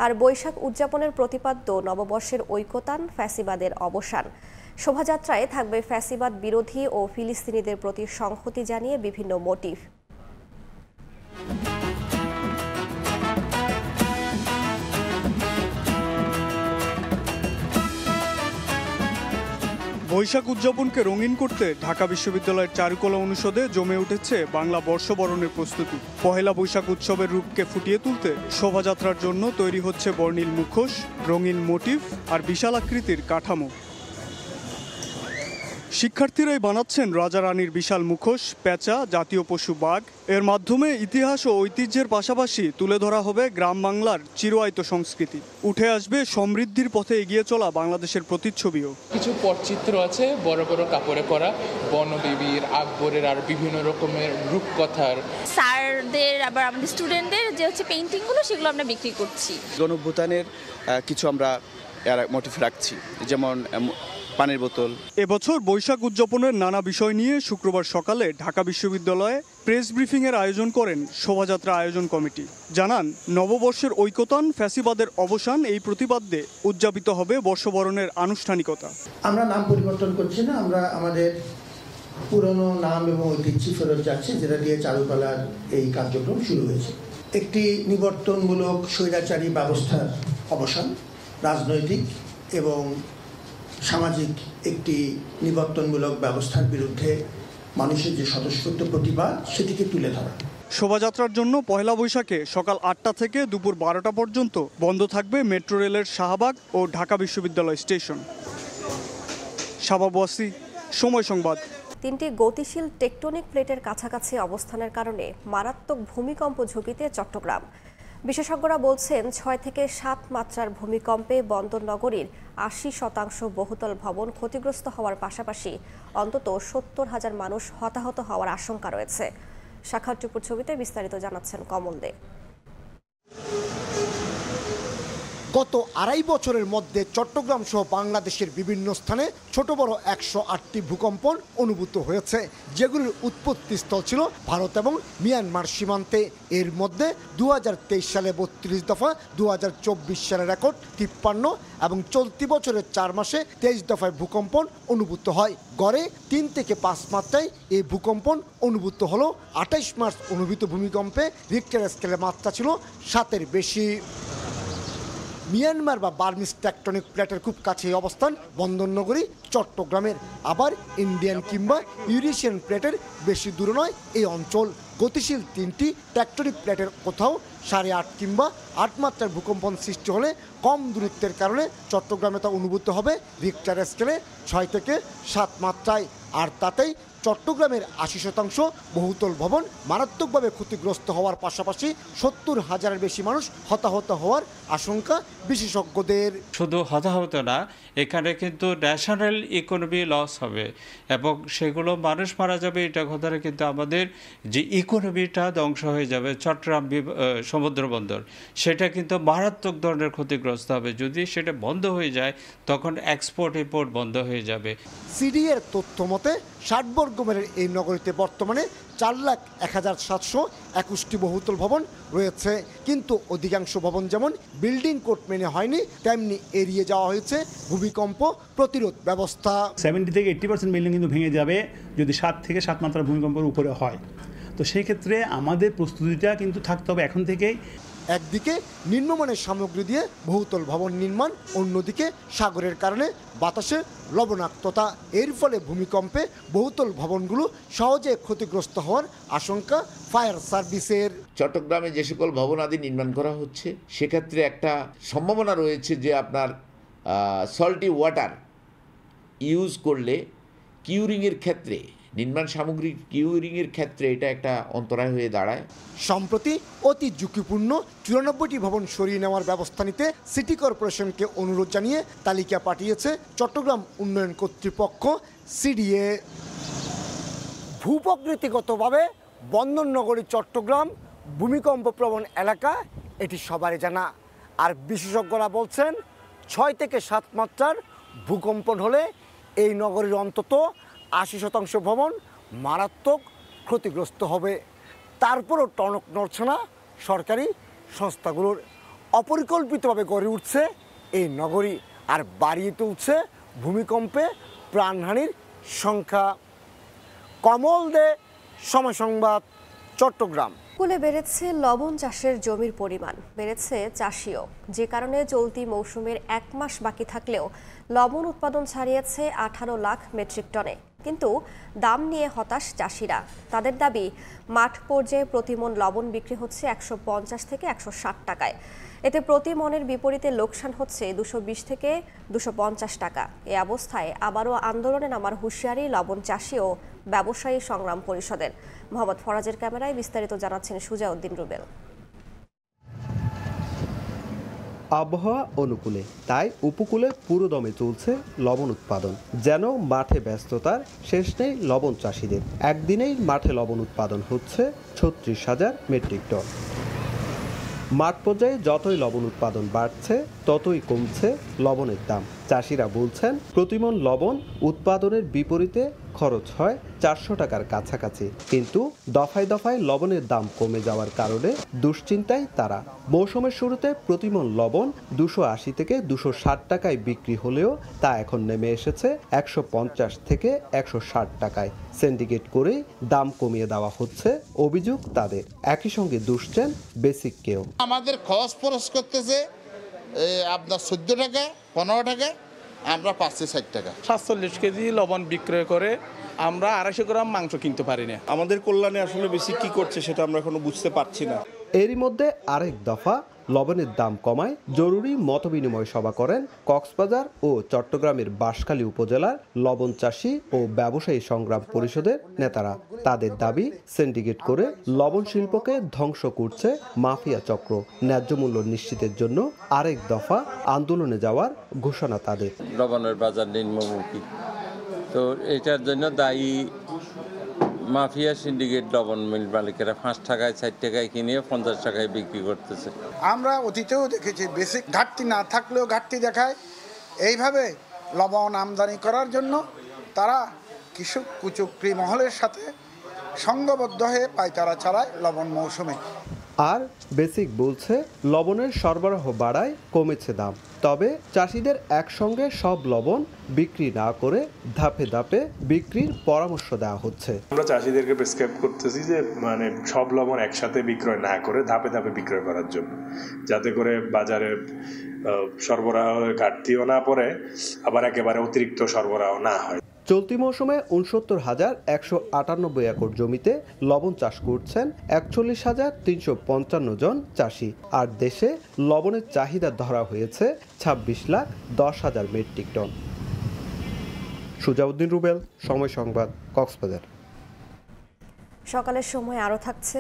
আর বৈশাখ উদযাপনের প্রতিপাদ্য নববর্ষের ঐকতান, ফ্যাসিবাদের অবসান। শোভাযাত্রায় থাকবে ফ্যাসিবাদ বিরোধী ও ফিলিস্তিনিদের প্রতি সংহতি জানিয়ে বিভিন্ন মোটিভ। বৈশাখ উদযাপনকে রঙিন করতে ঢাকা বিশ্ববিদ্যালয়ের চারুকলা অনুষদে জমে উঠেছে বাংলা বর্ষবরণের প্রস্তুতি। পহেলা বৈশাখ উৎসবের রূপকে ফুটিয়ে তুলতে শোভাযাত্রার জন্য তৈরি হচ্ছে বর্ণিল মুখোশ, রঙিন মোটিভ আর বিশাল আকৃতির কাঠামো। শিক্ষার্থীরাই বানাচ্ছেন রাজা রানীর বিশাল মুখোশ, পেঁচা, জাতীয় পশু বাঘ। এর মাধ্যমে ইতিহাস ও ঐতিহ্যের পাশাপাশি তুলে ধরা হবে গ্রাম বাংলার চিরায়ত সংস্কৃতি। উঠে আসবে সমৃদ্ধির পথে এগিয়ে চলা বাংলাদেশের প্রতিচ্ছবিও। কিছু পটচিত্র আছে বড় বড় কাপড়ে করা, বনবিবির, আকবরের আর বিভিন্ন রকমের রূপকথার। স্যারদের আবার আমাদের স্টুডেন্টদের যে হচ্ছে পেইন্টিংগুলো সেগুলো আমরা বিক্রি করছি। গণঅভ্যুত্থানের কিছু আমরা মোটিভ রাখছি, যেমন পানির বোতল। এবছর বৈশাখ উদযাপনের নানা বিষয় নিয়ে শুক্রবার সকালে ঢাকা বিশ্ববিদ্যালয়ে প্রেস ব্রিফিংয়ের আয়োজন করেন শোভাযাত্রা আয়োজন কমিটি। জানান, নববর্ষের ঐকতান, ফ্যাসিবাদের অবসান এই প্রতিবাদে উদযাপিত হবে বর্ষবরণের আনুষ্ঠানিকতা। আমরা নাম পরিবর্তন করছি না, আমরা আমাদের পুরনো নাম এবং ঐতিহ্য ফেরত যাচ্ছে, যেটা দিয়ে চারুকলার এই কার্যক্রম শুরু হয়েছে। একটি নিবর্তনমূলক স্বৈরাচারী ব্যবস্থার অবসান, রাজনৈতিক এবং সামাজিক একটি নিবর্তনমূলক ব্যবস্থার বিরুদ্ধে মানুষের যে স্বতঃস্ফূর্ত প্রতিবাদ, সেটিকে তুলে ধরা। শোভাযাত্রার জন্য পহেলা বৈশাখে সকাল 8টা থেকে দুপুর 12টা পর্যন্ত বন্ধ থাকবে মেট্রো রেলের শাহবাগ ও ঢাকা বিশ্ববিদ্যালয় স্টেশন। শাবাব ওয়াসি, সময় সংবাদ। তিনটি গতিশীল টেকটনিক প্লেটের কাছাকাছি অবস্থানের কারণে মারাত্মক ভূমিকম্প ঝুঁকিতে চট্টগ্রাম। বিশেষজ্ঞরা বলছেন 6 থেকে 7 মাত্রার ভূমিকম্পে বন্দর নগরীর 80% বহুতল ভবন ক্ষতিগ্রস্ত হওয়ার পাশাপাশি অন্তত 70,000 মানুষ হতাহত হওয়ার আশঙ্কা রয়েছে। শাখার টুপুর ছবিতে বিস্তারিত জানাচ্ছেন কমল দে। গত 2.5 বছরের মধ্যে চট্টগ্রাম সহ বাংলাদেশের বিভিন্ন স্থানে ছোট বড় 108টি ভূকম্পন অনুভূত হয়েছে, যেগুলির উৎপত্তিস্থল ছিল ভারত এবং মিয়ানমার সীমান্তে। এর মধ্যে 2023 সালে 32 দফা, 2024 সালে রেকর্ড 53 এবং চলতি বছরের 4 মাসে 23 দফায় ভূকম্পন অনুভূত হয়। গড়ে 3 থেকে 5 মাত্রায় এই ভূকম্পন অনুভূত হলো। 28 মার্চ অনুভূত ভূমিকম্পে রিক্টার স্কেলে মাত্রা ছিল 7-এর বেশি। মিয়ানমার বা বার্মিজ টেকটনিক প্লেটের খুব কাছে অবস্থান বন্দরনগরী চট্টগ্রামের। আবার ইন্ডিয়ান কিংবা ইউরেশিয়ান প্লেটের বেশি দূরে নয় এই অঞ্চল। গতিশীল 3টি টেকটনিক প্লেটের কোথাও 8.5 কিংবা 8 মাত্রার ভূকম্পন সৃষ্টি হলে কম দূরত্বের কারণে চট্টগ্রামে তা অনুভূত হবে রিক্টার স্কেলে 6 থেকে 7 মাত্রায়। আর তাতেই চট্টগ্রামের 80% বহুতল ভবন মারাত্মকভাবে ক্ষতিগ্রস্ত হওয়ার পাশাপাশি 70,000-এর বেশি মানুষ হতাহত হওয়ার আশঙ্কা বিশেষজ্ঞদের। শুধু হতাহত না, এখানে কিন্তু ন্যাশনাল ইকোনমি লস হবে এবং সেগুলো মানুষ মারা যাবে, এটা কথাটা কিন্তু আমাদের যে ইকোনমিটা ধ্বংস হয়ে যাবে। চট্টগ্রাম সমুদ্র বন্দর সেটা কিন্তু মারাত্মক ধরনের ক্ষতিগ্রস্ত হবে। যদি সেটা বন্ধ হয়ে যায় তখন এক্সপোর্ট ইম্পোর্ট বন্ধ হয়ে যাবে। সিডিএর তথ্য মতে 60 বর্গ মাইলের এই নগরীতে বর্তমানে 4,01,721টি বহুতল ভবন রয়েছে, কিন্তু অধিকাংশ ভবন যেমন বিল্ডিং কোড মেনে হয়নি, তেমনি এড়িয়ে যাওয়া হয়েছে ভূমিকম্প প্রতিরোধ ব্যবস্থা। 70 থেকে 80% বিল্ডিং কিন্তু ভেঙে যাবে যদি 7 থেকে 7 মাত্রার ভূমিকম্পের উপরে হয়। তো সেই ক্ষেত্রে আমাদের প্রস্তুতিটা কিন্তু থাকতে হবে এখন থেকেই। একদিকে নিম্নমানের সামগ্রী দিয়ে বহুতল ভবন নির্মাণ, অন্যদিকে সাগরের কারণে বাতাসে লবণাক্ততা। এর ফলে ভূমিকম্পে বহুতল ভবনগুলো সহজে ক্ষতিগ্রস্ত হওয়ার আশঙ্কা ফায়ার সার্ভিসের। চট্টগ্রামে যে সকল ভবন আদি নির্মাণ করা হচ্ছে সেক্ষেত্রে একটা সম্ভাবনা রয়েছে যে আপনার সল্টি ওয়াটার ইউজ করলে কিউরিংয়ের ক্ষেত্রে, নির্মাণ সামগ্রী কিউরিংয়ের ক্ষেত্রে এটা একটা অন্তরায় হয়ে দাঁড়ায়। সম্প্রতি অতি ঝুঁকিপূর্ণ 94টি ভবন সরিয়ে নেওয়ার ব্যবস্থা নিতে সিটি কর্পোরেশনকে অনুরোধ জানিয়ে তালিকা পাঠিয়েছে চট্টগ্রাম উন্নয়ন কর্তৃপক্ষ সিডিএ। ভূপ্রকৃতিগতভাবে বন্দরনগরী চট্টগ্রাম ভূমিকম্প প্রবণ এলাকা, এটি সবারই জানা। আর বিশেষজ্ঞরা বলছেন 6 থেকে 7 মাত্রার ভূকম্পন হলে এই নগরীর অন্তত 80% ভবন মারাত্মক ক্ষতিগ্রস্ত হবে। তারপরও টনক নড়ছে না সরকারি সংস্থাগুলোর। অপরিকল্পিতভাবে গড়ে উঠছে এই নগরী, আর বাড়িয়ে তুলছে ভূমিকম্পে প্রাণহানির সংখ্যা। কমল দে, সময় সংবাদ, চট্টগ্রাম। কুলে বেড়েছে লবণ চাষের জমির পরিমাণ, বেড়েছে চাষিও, যে কারণে চলতি মৌসুমের 1 মাস বাকি থাকলেও লবণ উৎপাদন ছাড়িয়েছে 18 লাখ মেট্রিক টনে। কিন্তু দাম নিয়ে হতাশ চাষিরা। তাদের দাবি, মাঠ পর্যায়ে প্রতিমন লবণ বিক্রি হচ্ছে 150 থেকে 160 টাকায়। এতে প্রতি মনের বিপরীতে লোকসান হচ্ছে 220 থেকে 250 টাকা। এ অবস্থায় আবারও আন্দোলনে নামার হুঁশিয়ারি লবণ চাষি ও ব্যবসায়ী সংগ্রাম পরিষদের। মোহাম্মদ ফরাজের ক্যামেরায় বিস্তারিত জানাচ্ছেন সুজাউদ্দিন রুবেল। আবহাওয়া অনুকূলে, তাই উপকূলে পুরোদমে চলছে লবণ উৎপাদন। যেন মাঠে ব্যস্ততার শেষ নেই লবণ চাষিদের। একদিনেই মাঠে লবণ উৎপাদন হচ্ছে 36,000 মেট্রিক টন। মাঠ পর্যায়ে যতই লবণ উৎপাদন বাড়ছে ততই কমছে লবণের দাম। চাষিরা বলছেন, প্রতিমন লবণ উৎপাদনের বিপরীতে খরচ হয় 400 টাকার কাছাকাছি। কিন্তু দফায় দফায় লবণের দাম কমে যাওয়ার কারণে দুশ্চিন্তায় তারা। মৌসুমের শুরুতে প্রতিমন লবণ 280 থেকে 260 টাকায় বিক্রি হলেও তা এখন নেমে এসেছে 150 থেকে 160 টাকায়। সিন্ডিকেট করেই দাম কমিয়ে দেওয়া হচ্ছে অভিযোগ তাদের। একই সঙ্গে দুষছেন বেসিক কেউ। আমাদের খরচ খরচ করতেছে আপনার 14 টাকা 15 টাকা, আমরা পাচ্ছি 60 টাকা। 47 কেজি লবণ বিক্রয় করে আমরা 250 গ্রাম মাংস কিনতে পারি না। আমাদের কল্যাণে আসলে বেশি কি করছে সেটা আমরা এখনো বুঝতে পারছি না। এরই মধ্যে আরেক দফা লবণের দাম কমায় জরুরি মতবিনিময় সভা করেন কক্সবাজার ও চট্টগ্রামের বাঁশখালী উপজেলার লবণ চাষী ও ব্যবসায়ী সংগ্রাম পরিষদের নেতারা। তাদের দাবি, সিন্ডিকেট করে লবণ শিল্পকে ধ্বংস করছে মাফিয়া চক্র। ন্যায্য মূল্য নিশ্চিতের জন্য আরেক দফা আন্দোলনে যাওয়ার ঘোষণা তাদের। লবণের বাজার নিম্নমুখী, তো এটার জন্য দায়ী মাফিয়া সিন্ডিকেট। লবণ মিল মালিকেরা 5 টাকায় 60 টাকায় কিনে 50 টাকায় বিক্রি করতেছে। আমরা অতীতেও দেখেছি, বেসিক ঘাটতি না থাকলেও ঘাটতি দেখায়। এইভাবে লবণ আমদানি করার জন্য তারা কৃষক কুচক্রী মহলের সাথে সংঘবদ্ধ হয়ে পাইকারা চালায় লবণ মৌসুমে। আর বেসিক বলছে, লবণের সরবরাহ বাড়ায় কমেছে দাম। তবে চাষিদের একসঙ্গে সব লবণ বিক্রি না করে ধাপে ধাপে বিক্রির পরামর্শ দেওয়া হচ্ছে। আমরা চাষিদেরকে প্রেসক্রাইব করতেছি যে সব লবণ একসাথে বিক্রয় না করে ধাপে ধাপে বিক্রয় করার জন্য, যাতে করে বাজারে সরবরাহের ঘাটতিও না পড়ে, আবার একেবারে অতিরিক্ত সরবরাহ না হয়। চলতি মৌসুমে 69,198 একর জমিতে লবণ চাষ করছেন 41,355 জন চাষি। আর দেশে লবণের চাহিদা ধরা হয়েছে 26,10,000 মেট্রিক টন। সুজাউদ্দিন রুবেল, সময় সংবাদ, কক্সবাজার। সকালের সময় আরও থাকছে।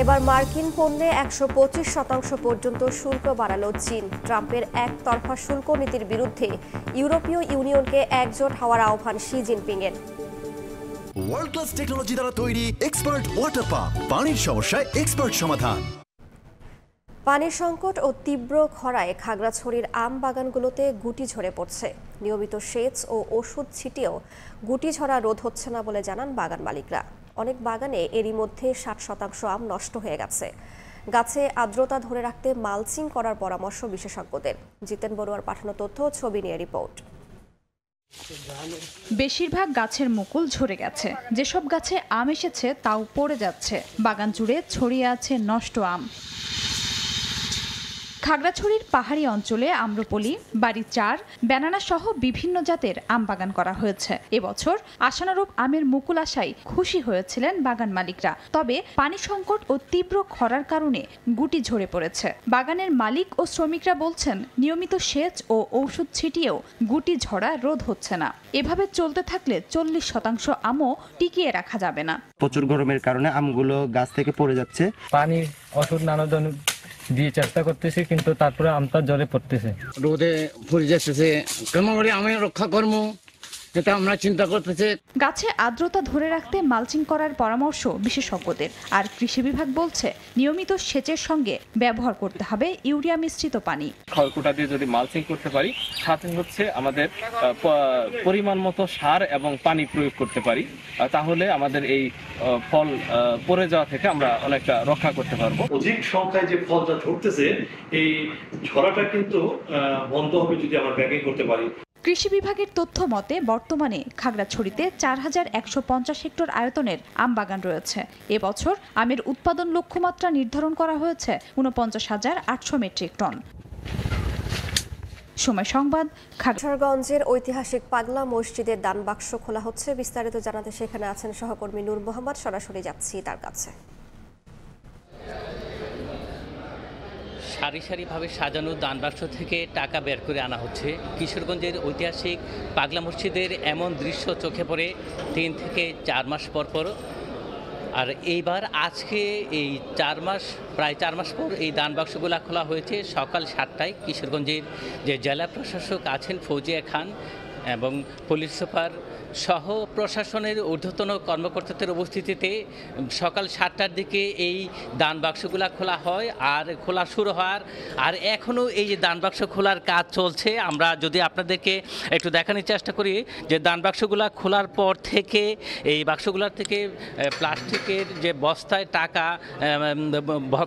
এবার মার্কিন পণ্যে 125% পর্যন্ত শুল্ক বাড়ালো চীন। ট্রাম্পের একতরফা শুল্ক নীতির বিরুদ্ধে ইউরোপীয় ইউনিয়নকে একজোট হওয়ার আহ্বান শি জিনপিংয়ের। ওয়ার্ল্ড ক্লাস টেকনোলজি দ্বারা তৈরি এক্সপার্ট ওয়াটার পাম্প, পানির সমস্যায় এক্সপার্ট সমাধান। পানির সংকট ও তীব্র খরায় খাগড়াছড়ির আম বাগানগুলোতে গুটি ঝরে পড়ছে। নিয়মিত সেচ ও ওষুধ ছিটিয়েও গুটি ঝরা রোধ হচ্ছে না বলে জানান বাগান মালিকরা। অনেক বাগানে এরই মধ্যে 60% আম নষ্ট হয়ে গেছে। গাছে আর্দ্রতা ধরে রাখতে মালচিং করার পরামর্শ বিশেষজ্ঞদের। জিতেন বড়ুয়ার পাঠানো তথ্য, ছবি নিয়ে রিপোর্ট। বেশিরভাগ গাছের মুকুল ঝরে গেছে। যেসব গাছে আম এসেছে তাও পড়ে যাচ্ছে। বাগান জুড়ে ছড়িয়ে আছে নষ্ট আম। খাগড়াছড়ির পাহাড়ি অঞ্চলে আম্রপলি, বাড়ি 4, ব্যানানা সহ বিভিন্ন জাতের আম বাগান করা হয়েছে। এবছর আশানুরূপ আমের মুকুল আশায় খুশি হয়েছিলেন বাগান মালিকরা। তবে পানি সংকট ও তীব্র খরার কারণে গুটি ঝরে পড়েছে। বাগানের মালিক ও শ্রমিকরা বলছেন, নিয়মিত সেচ ও ঔষধ ছিটিয়েও গুটি ঝরা রোধ হচ্ছে না। এভাবে চলতে থাকলে 40% আমও টিকিয়ে রাখা যাবে না। প্রচুর গরমের কারণে আমগুলো গাছ থেকে পড়ে যাচ্ছে। পানি, ওষুধ, নানা ধরনের দিয়ে চেষ্টা করতেছি, কিন্তু তারপরে আমটা জলে পড়তেছে, রোদে পড়ে যাচ্ছে। কেমন করে আমি রক্ষা করবো এটা আমরা চিন্তা করতেছি। গাছে আর্দ্রতা ধরে রাখতে মালচিং করার পরামর্শ বিশেষজ্ঞদের। আর কৃষি বিভাগ বলছে, নিয়মিত সেচের সঙ্গে ব্যবহার করতে হবে ইউরিয়া মিশ্রিত পানি। খড়কুটা দিয়ে যদি মালচিং করতে পারি, সাথে হচ্ছে আমাদের পরিমাণ মতো সার এবং পানি প্রয়োগ করতে পারি, তাহলে আমাদের এই ফল পড়ে যাওয়া থেকে আমরা অনেকটা রক্ষা করতে পারবো। অধিক সংখ্যায় যে ফলটা ঝরতেছে, এই ঝরাটা কিন্তু বন্ধ হবে যদি আমরা ব্যাগিং করতে পারি। কৃষি বিভাগের তথ্য মতে বর্তমানে খাগড়াছড়িতে 4150 হেক্টর আয়তনের আম বাগান রয়েছে। এবছর আমের উৎপাদন লক্ষ্যমাত্রা নির্ধারণ করা হয়েছে 49,800 মেট্রিক টন। সময় সংবাদ। খাগড়াছড়িগঞ্জের ঐতিহাসিক পাগলা মসজিদের দান বাক্স খোলা হচ্ছে। বিস্তারিত জানাতে সেখানে আছেন সহকর্মী নূর মোহাম্মদ। সরাসরি যাচ্ছি তার কাছে। সারি সারিভাবে সাজানো দানবাক্স থেকে টাকা বের করে আনা হচ্ছে। কিশোরগঞ্জের ঐতিহাসিক পাগলা মসজিদের এমন দৃশ্য চোখে পড়ে 3 থেকে 4 মাস পর পর। আর এইবার আজকে এই প্রায় 4 মাস পর এই দানবাক্সগুলো খোলা হয়েছে সকাল 7টায়। কিশোরগঞ্জের যে জেলা প্রশাসক আছেন ফৌজিয়া খান এবং পুলিশ সুপার সহ প্রশাসনের ঊর্ধ্বতন কর্মকর্তাদের উপস্থিতিতে সকাল 7টার দিকে এই দান বাক্সগুলো খোলা হয় আর খোলা শুরু হওয়ার আর এখনও এই যে দান বাক্স খোলার কাজ চলছে। আমরা যদি আপনাদেরকে একটু দেখানোর চেষ্টা করি যে দান বাক্সগুলো খোলার পর থেকে এই বাক্সগুলোর থেকে প্লাস্টিকের যে বস্তায় টাকা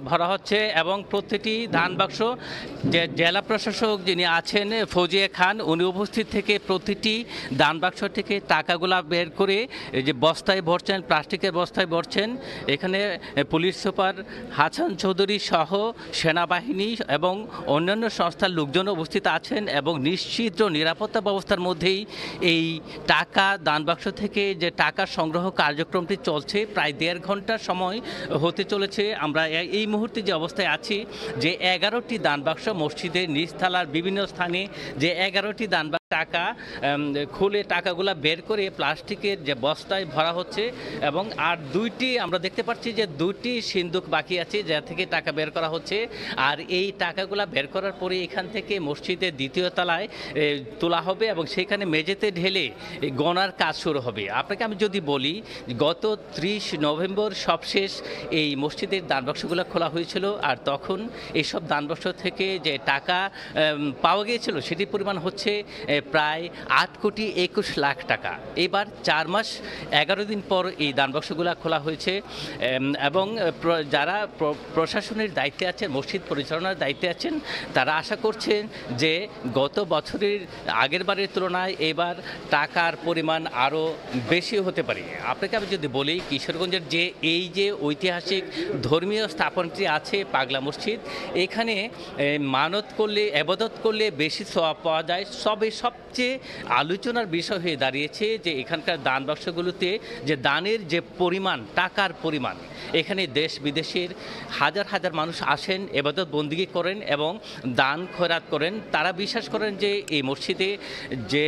ভরা হচ্ছে এবং প্রতিটি দান বাক্স যে জেলা প্রশাসক যিনি আছেন ফৌজিয়া খান উনি উপস্থিত থেকে প্রতিটি দান বাক্স থেকে টাকাগুলা বের করে যে বস্তায় ভরছেন, প্লাস্টিকের বস্তায় ভরছেন। এখানে পুলিশ সুপার হাসান চৌধুরী সহ সেনাবাহিনী এবং অন্যান্য সংস্থার লোকজন উপস্থিত আছেন এবং নিশ্চিত নিরাপত্তা ব্যবস্থার মধ্যেই এই টাকা দানবাক্স থেকে যে টাকা সংগ্রহ কার্যক্রমটি চলছে। প্রায় 1.5 ঘন্টার সময় হতে চলেছে। আমরা এই মুহূর্তে যে অবস্থায় আছি যে 11টি দানবাক্স মসজিদের নিচতলার বিভিন্ন স্থানে যে 11টি দানবাক্স টাকা খুলে টাকাগুলা বের করে প্লাস্টিকের যে বস্তায় ভরা হচ্ছে এবং আর 2টি আমরা দেখতে পাচ্ছি যে 2টি সিন্দুক বাকি আছে যা থেকে টাকা বের করা হচ্ছে। আর এই টাকাগুলা বের করার পরে এখান থেকে মসজিদের 2য় তলায় তোলা হবে এবং সেখানে মেঝেতে ঢেলে গণার কাজ শুরু হবে। আপনাকে আমি যদি বলি গত 30 নভেম্বর সবশেষ এই মসজিদের দানবাক্সগুলো খোলা হয়েছিল আর তখন এইসব দানবাক্স থেকে যে টাকা পাওয়া গিয়েছিল সেটির পরিমাণ হচ্ছে প্রায় 8,21 লাখ টাকা। এবার 4 মাস 11 দিন পর এই দানবাক্সগুলো খোলা হয়েছে এবং যারা প্রশাসনের দায়িত্বে আছেন, মসজিদ পরিচালনার দায়িত্বে আছেন, তারা আশা করছেন যে গত বছরের আগের বারের তুলনায় এবার টাকার পরিমাণ আরও বেশি হতে পারে। আপনাকে আমি যদি বলি কিশোরগঞ্জের যে এই যে ঐতিহাসিক ধর্মীয় স্থাপনটি আছে পাগলা মসজিদ, এখানে মানত করলে ইবাদত করলে বেশি সওয়াব পাওয়া যায়। সবচেয়ে আলোচনার বিষয় হয়ে দাঁড়িয়েছে যে এখানকার দান বাক্সগুলোতে যে দানের যে পরিমাণ, টাকার পরিমাণ, এখানে দেশ বিদেশের হাজার হাজার মানুষ আসেন, ইবাদত বন্দেগী করেন এবং দান খয়রাত করেন। তারা বিশ্বাস করেন যে এই মসজিদে যে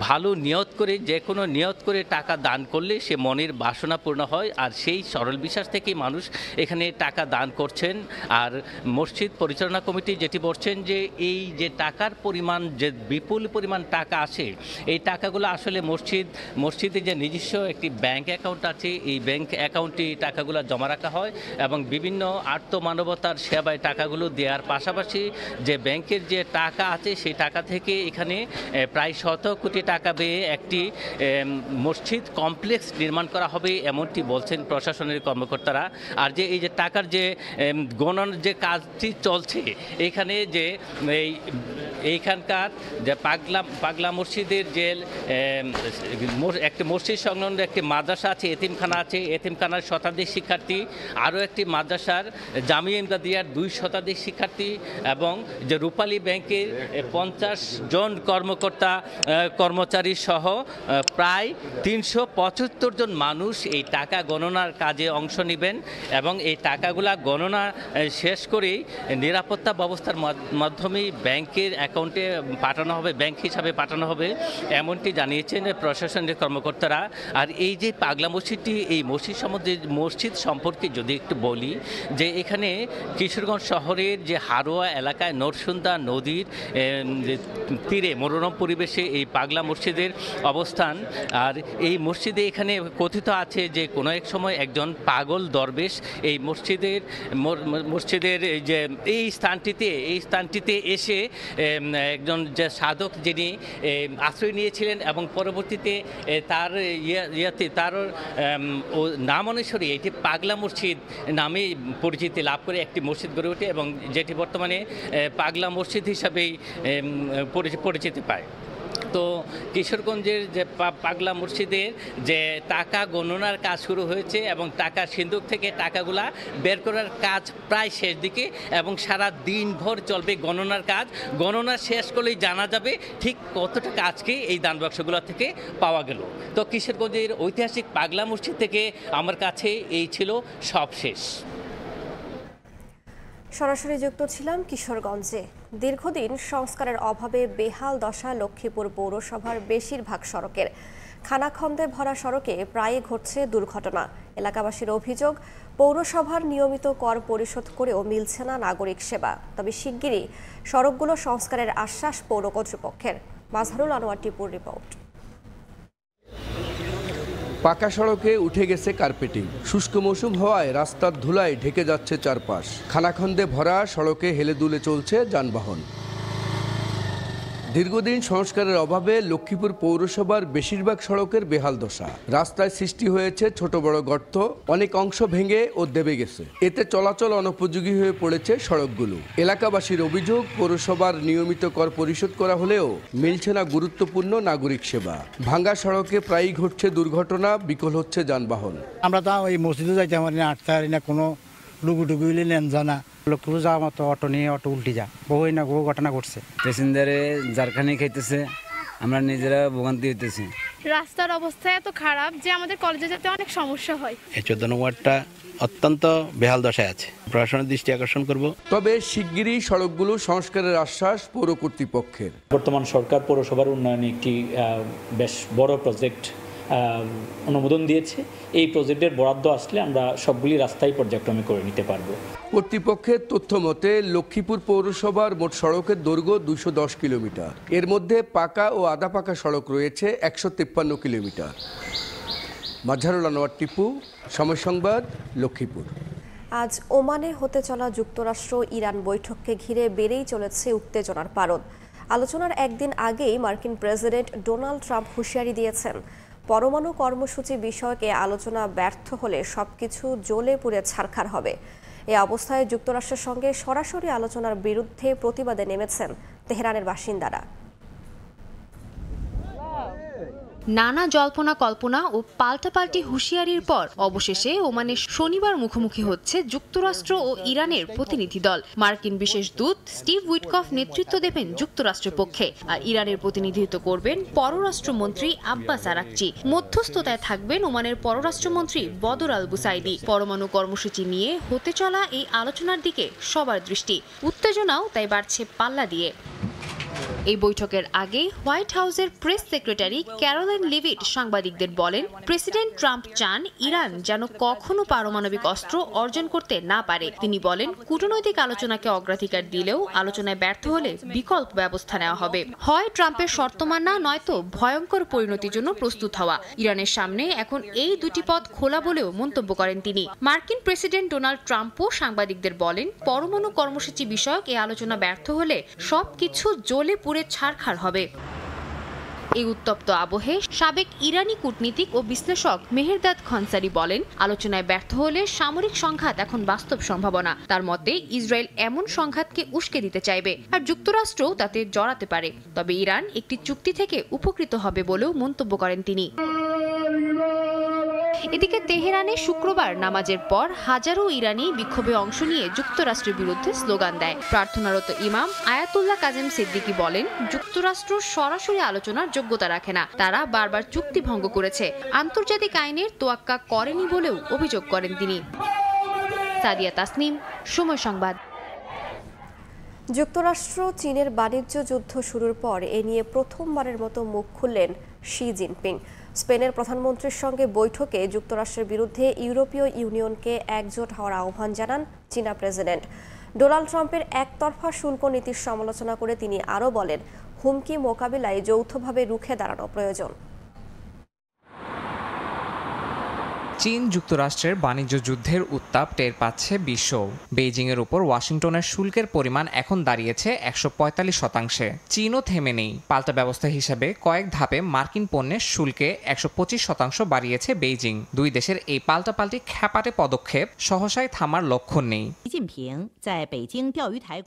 ভালো নিয়ত করে, যে কোনো নিয়ত করে টাকা দান করলে সে মনের বাসনা পূর্ণ হয়। আর সেই সরল বিশ্বাস থেকেই মানুষ এখানে টাকা দান করছেন। আর মসজিদ পরিচালনা কমিটি যেটি বলছেন যে এই যে টাকার পরিমাণ, যে বিপুল পরিমাণ টাকা আসে, এই টাকাগুলো আসলে মসজিদে যে নিজস্ব একটি ব্যাংক অ্যাকাউন্ট আছে, এই ব্যাংক অ্যাকাউন্টে টাকাগুলো জমা রাখা হয় এবং বিভিন্ন আর্থমানবতার সেবায় টাকাগুলো দেওয়ার পাশাপাশি যে ব্যাংকের যে টাকা আছে সেই টাকা থেকে এখানে প্রায় 100 কোটি টাকা ব্যয়ে একটি মসজিদ কমপ্লেক্স নির্মাণ করা হবে এমনটি বলছেন প্রশাসনের কর্মকর্তারা। আর যে এই যে টাকার যে গণনার যে কাজটি চলছে, এখানে যে এইখানকার যে পাগলা মসজিদের যে একটি মসজিদ সংলগ্ন একটি মাদ্রাসা আছে, এতিমখানা আছে, এতিমখানার শতাধিক শিক্ষার্থী, আরও একটি মাদ্রাসার জামিয়া ইমদাদিয়ার 2 শতাধিক শিক্ষার্থী এবং যে রূপালী ব্যাংকের 50 জন কর্মচারী সহ প্রায় 375 জন মানুষ এই টাকা গণনার কাজে অংশ নেবেন এবং এই টাকাগুলা গণনা শেষ করেই নিরাপত্তা ব্যবস্থার মাধ্যমেই ব্যাংকের অ্যাকাউন্টে পাঠানো হবে, ব্যাংক হিসাবে পাঠানো হবে এমনটি জানিয়েছেন প্রশাসনের কর্মকর্তারা। আর এই যে পাগলা মসজিদটি, এই মসজিদ সম্পর্কে যদি একটু বলি যে এখানে কিশোরগঞ্জ শহরের যে হারোয়া এলাকায় নরসুন্দা নদীর তীরে মনোরম পরিবেশে এই পাগলা মসজিদের অবস্থান। আর এই মসজিদে এখানে কথিত আছে যে কোনো এক সময় একজন পাগল দরবেশ এই মসজিদের যে এই স্থানটিতে এসে একজন যে সাধক যিনি আশ্রয় নিয়েছিলেন এবং পরবর্তীতে তার তার নাম অনুসারে এটি পাগলা মসজিদ নামে পরিচিতি লাভ করে একটি মসজিদ গড়ে ওঠে এবং যেটি বর্তমানে পাগলা মসজিদ হিসাবেই পরিচিতি পায়। তো কিশোরগঞ্জের যে পাগলা মসজিদের যে টাকা গণনার কাজ শুরু হয়েছে এবং টাকা সিন্দুক থেকে টাকাগুলা বের করার কাজ প্রায় শেষ দিকে এবং সারা দিনভর চলবে গণনার কাজ। গণনা শেষ করলেই জানা যাবে ঠিক কত টাকা আজকে এই দান বাক্সগুলো থেকে পাওয়া গেল। তো কিশোরগঞ্জের ঐতিহাসিক পাগলা মসজিদ থেকে আমার কাছে এই ছিল সব শেষ। সরাসরি যুক্ত ছিলাম কিশোরগঞ্জে। দীর্ঘদিন সংস্কারের অভাবে বেহাল দশা লক্ষ্মীপুর পৌরসভার বেশিরভাগ সড়কের। খানাখন্দে ভরা সড়কে প্রায়ই ঘটছে দুর্ঘটনা। এলাকাবাসীর অভিযোগ, পৌরসভার নিয়মিত কর পরিশোধ করেও মিলছে না নাগরিক সেবা। তবে শিগগিরই সড়কগুলো সংস্কারের আশ্বাস পৌর কর্তৃপক্ষের। মাজহারুল আনোয়ার টিপুর রিপোর্ট। পাকা সড়কে উঠে গেছে কার্পেটিং। শুষ্ক মৌসুম হওয়ায় রাস্তার ধুলায় ঢেকে যাচ্ছে চারপাশ। খানাখন্দে ভরা সড়কে হেলে দুলে চলছে যানবাহন। দীর্ঘদিন সংস্কারের অভাবে লক্ষ্মীপুর পৌরসভার বেশিরভাগ সড়কের বেহাল দশা। রাস্তায় সৃষ্টি হয়েছে ছোট বড় গর্ত, অনেক অংশ ভেঙে ও দেবে গেছে। এতে চলাচল অনুপযোগী হয়ে পড়েছে সড়কগুলো। এলাকাবাসীর অভিযোগ, পৌরসভার নিয়মিত কর পরিশোধ করা হলেও মিলছে না গুরুত্বপূর্ণ নাগরিক সেবা। ভাঙ্গা সড়কে প্রায়ই ঘটছে দুর্ঘটনা, বিকল হচ্ছে যানবাহন। আমরা তো ওই মসজিদে যাইতে পারি না, আটতে পারি না, কোনো লুগুটুগু হইলে নেন জানা। লক্ষ্মীপুর যাওয়ার মতো অটো নিয়ে অটো উল্টে যা, বহুই না বহু ঘটনা ঘটছে। প্যাসেঞ্জারে জারখানি খাইতেছে, আমরা নিজেরা ভোগান্তি হইতেছি। রাস্তার অবস্থা এত খারাপ যে আমাদের কলেজে যেতে অনেক সমস্যা হয়। এই 14 নং ওয়ার্ডটা অত্যন্ত বেহাল দশায় আছে, প্রশাসনের দৃষ্টি আকর্ষণ করব। তবে শিগগিরই সড়কগুলো সংস্কারের আশ্বাস পৌর কর্তৃপক্ষের। বর্তমান সরকার পৌরসভার উন্নয়নে একটি বেশ বড় প্রজেক্ট অনুমোদন দিয়েছে। এই প্রজেক্টের বরাদ্দ আসলে আমরা সবগুলি রাস্তায় পর্যায়ক্রমে করে নিতে পারবো। কর্তৃপক্ষের তথ্য মতে লক্ষ্মীপুর পৌরসভার মোট সড়কের দৈর্ঘ্য 210 কিলোমিটার। এর মধ্যে পাকা ও আধা পাকা সড়ক রয়েছে 153 কিলোমিটার। মাজহারুল আনোয়ার টিপু, সময় সংবাদ, লক্ষ্মীপুর। আজ ওমানে হতে চলা যুক্তরাষ্ট্র ইরান বৈঠককে ঘিরে বেড়েই চলেছে উত্তেজনার পারদ। আলোচনার একদিন আগেই মার্কিন প্রেসিডেন্ট ডোনাল্ড ট্রাম্প হুঁশিয়ারি দিয়েছেন, পরমাণু কর্মসূচি বিষয়কে আলোচনা ব্যর্থ হলে সবকিছু জ্বলে পুড়ে ছারখার হবে। এই অবস্থায় যুক্তরাষ্ট্রের সঙ্গে সরাসরি আলোচনার বিরুদ্ধে প্রতিবাদে নেমেছেন তেহরানের বাসিন্দারা। নানা জল্পনা কল্পনা ও পাল্টাপাল্টি হুঁশিয়ারির পর অবশেষে ওমানে শনিবার মুখোমুখি হচ্ছে যুক্তরাষ্ট্র ও ইরানের প্রতিনিধি দল। মার্কিন বিশেষ দূত স্টিভ উইটকফ নেতৃত্ব দেবেন যুক্তরাষ্ট্রের পক্ষে, আর ইরানের প্রতিনিধিত্ব করবেন পররাষ্ট্রমন্ত্রী আব্বাস আরাকচি। মধ্যস্থতায় থাকবেন ওমানের পররাষ্ট্রমন্ত্রী বদর আল বুসাইদি। পরমাণু কর্মসূচি নিয়ে হতে চলা এই আলোচনার দিকে সবার দৃষ্টি। উত্তেজনাও তাই বাড়ছে পাল্লা দিয়ে। এই বৈঠকের আগে হোয়াইট হাউসের প্রেস সেক্রেটারি ক্যারোলাইন লিভিট সাংবাদিকদের বলেন, প্রেসিডেন্ট ট্রাম্প চান ইরান যেন কখনো পারমাণবিক অস্ত্র অর্জন করতে না পারে। তিনি বলেন, কূটনৈতিক আলোচনাকে অগ্রাধিকার দিলেও আলোচনায় ব্যর্থ হলে বিকল্প ব্যবস্থা নেওয়া হবে। হয় ট্রাম্পের শর্ত মানা, নয়তো ভয়ঙ্কর পরিণতির জন্য প্রস্তুত হওয়া। ইরানের সামনে এখন এই দুটি পথ খোলা বলেও মন্তব্য করেন তিনি। মার্কিন প্রেসিডেন্ট ডোনাল্ড ট্রাম্পও সাংবাদিকদের বলেন, পরমাণু কর্মসূচি বিষয়ক এই আলোচনা ব্যর্থ হলে সবকিছু জ্বলে পুড়ে ছারখার হবে। এই উত্তপ্ত আবহে সাবেক ইরানি কূটনীতিক ও বিশ্লেষক মেহেরদাদ খনসারি বলেন, আলোচনায় ব্যর্থ হলে সামরিক সংঘাত এখন বাস্তব সম্ভাবনা। তার মতে ইসরায়েল এমন সংঘাতকে উস্কে দিতে চাইবে, আর যুক্তরাষ্ট্রও তাতে জড়াতে পারে। তবে ইরান একটি চুক্তি থেকে উপকৃত হবে বলেও মন্তব্য করেন তিনি। এদিকে তেহরানে শুক্রবার নামাজের পর হাজারো ইরানি বিক্ষোভে অংশ নিয়ে যুক্তরাষ্ট্রের বিরুদ্ধে স্লোগান দেয়। প্রার্থনারত ইমাম আয়াতুল্লাহ কাজেম সিদ্দিকী বলেন, যুক্তরাষ্ট্র সরাসরি আলোচনার যোগ্যতা রাখে না, তারা বারবার চুক্তি ভঙ্গ করেছে, আন্তর্জাতিক আইনের তোয়াক্কা করেনি বলেও অভিযোগ করেন তিনি। সাদিয়া তাসনিম, সময় সংবাদ। যুক্তরাষ্ট্র চীনের বাণিজ্য যুদ্ধ শুরুর পর এ নিয়ে প্রথমবারের মতো মুখ খুললেন শি জিনপিং। স্পেনের প্রধানমন্ত্রীর সঙ্গে বৈঠকে যুক্তরাষ্ট্রের বিরুদ্ধে ইউরোপীয় ইউনিয়নকে একজোট হওয়ার আহ্বান জানান চীনা প্রেসিডেন্ট। ডোনাল্ড ট্রাম্পের একতরফা শুল্ক নীতির সমালোচনা করে তিনি আরও বলেন, হুমকি মোকাবিলায় যৌথভাবে রুখে দাঁড়ানো প্রয়োজন। চীন যুক্তরাষ্ট্রের বাণিজ্য যুদ্ধের উত্তাপ টের পাচ্ছে বিশ্ব। বেইজিংয়ের উপর ওয়াশিংটনের শুল্কের পরিমাণ এখন দাঁড়িয়েছে 145%। চীনও থেমে নেই। পাল্টা ব্যবস্থা হিসেবে কয়েক ধাপে মার্কিন পণ্যের শুল্কে 125% বাড়িয়েছে বেইজিং। দুই দেশের এই পাল্টাপাল্টি খ্যাপাটে পদক্ষেপ সহসাই থামার লক্ষণ নেই।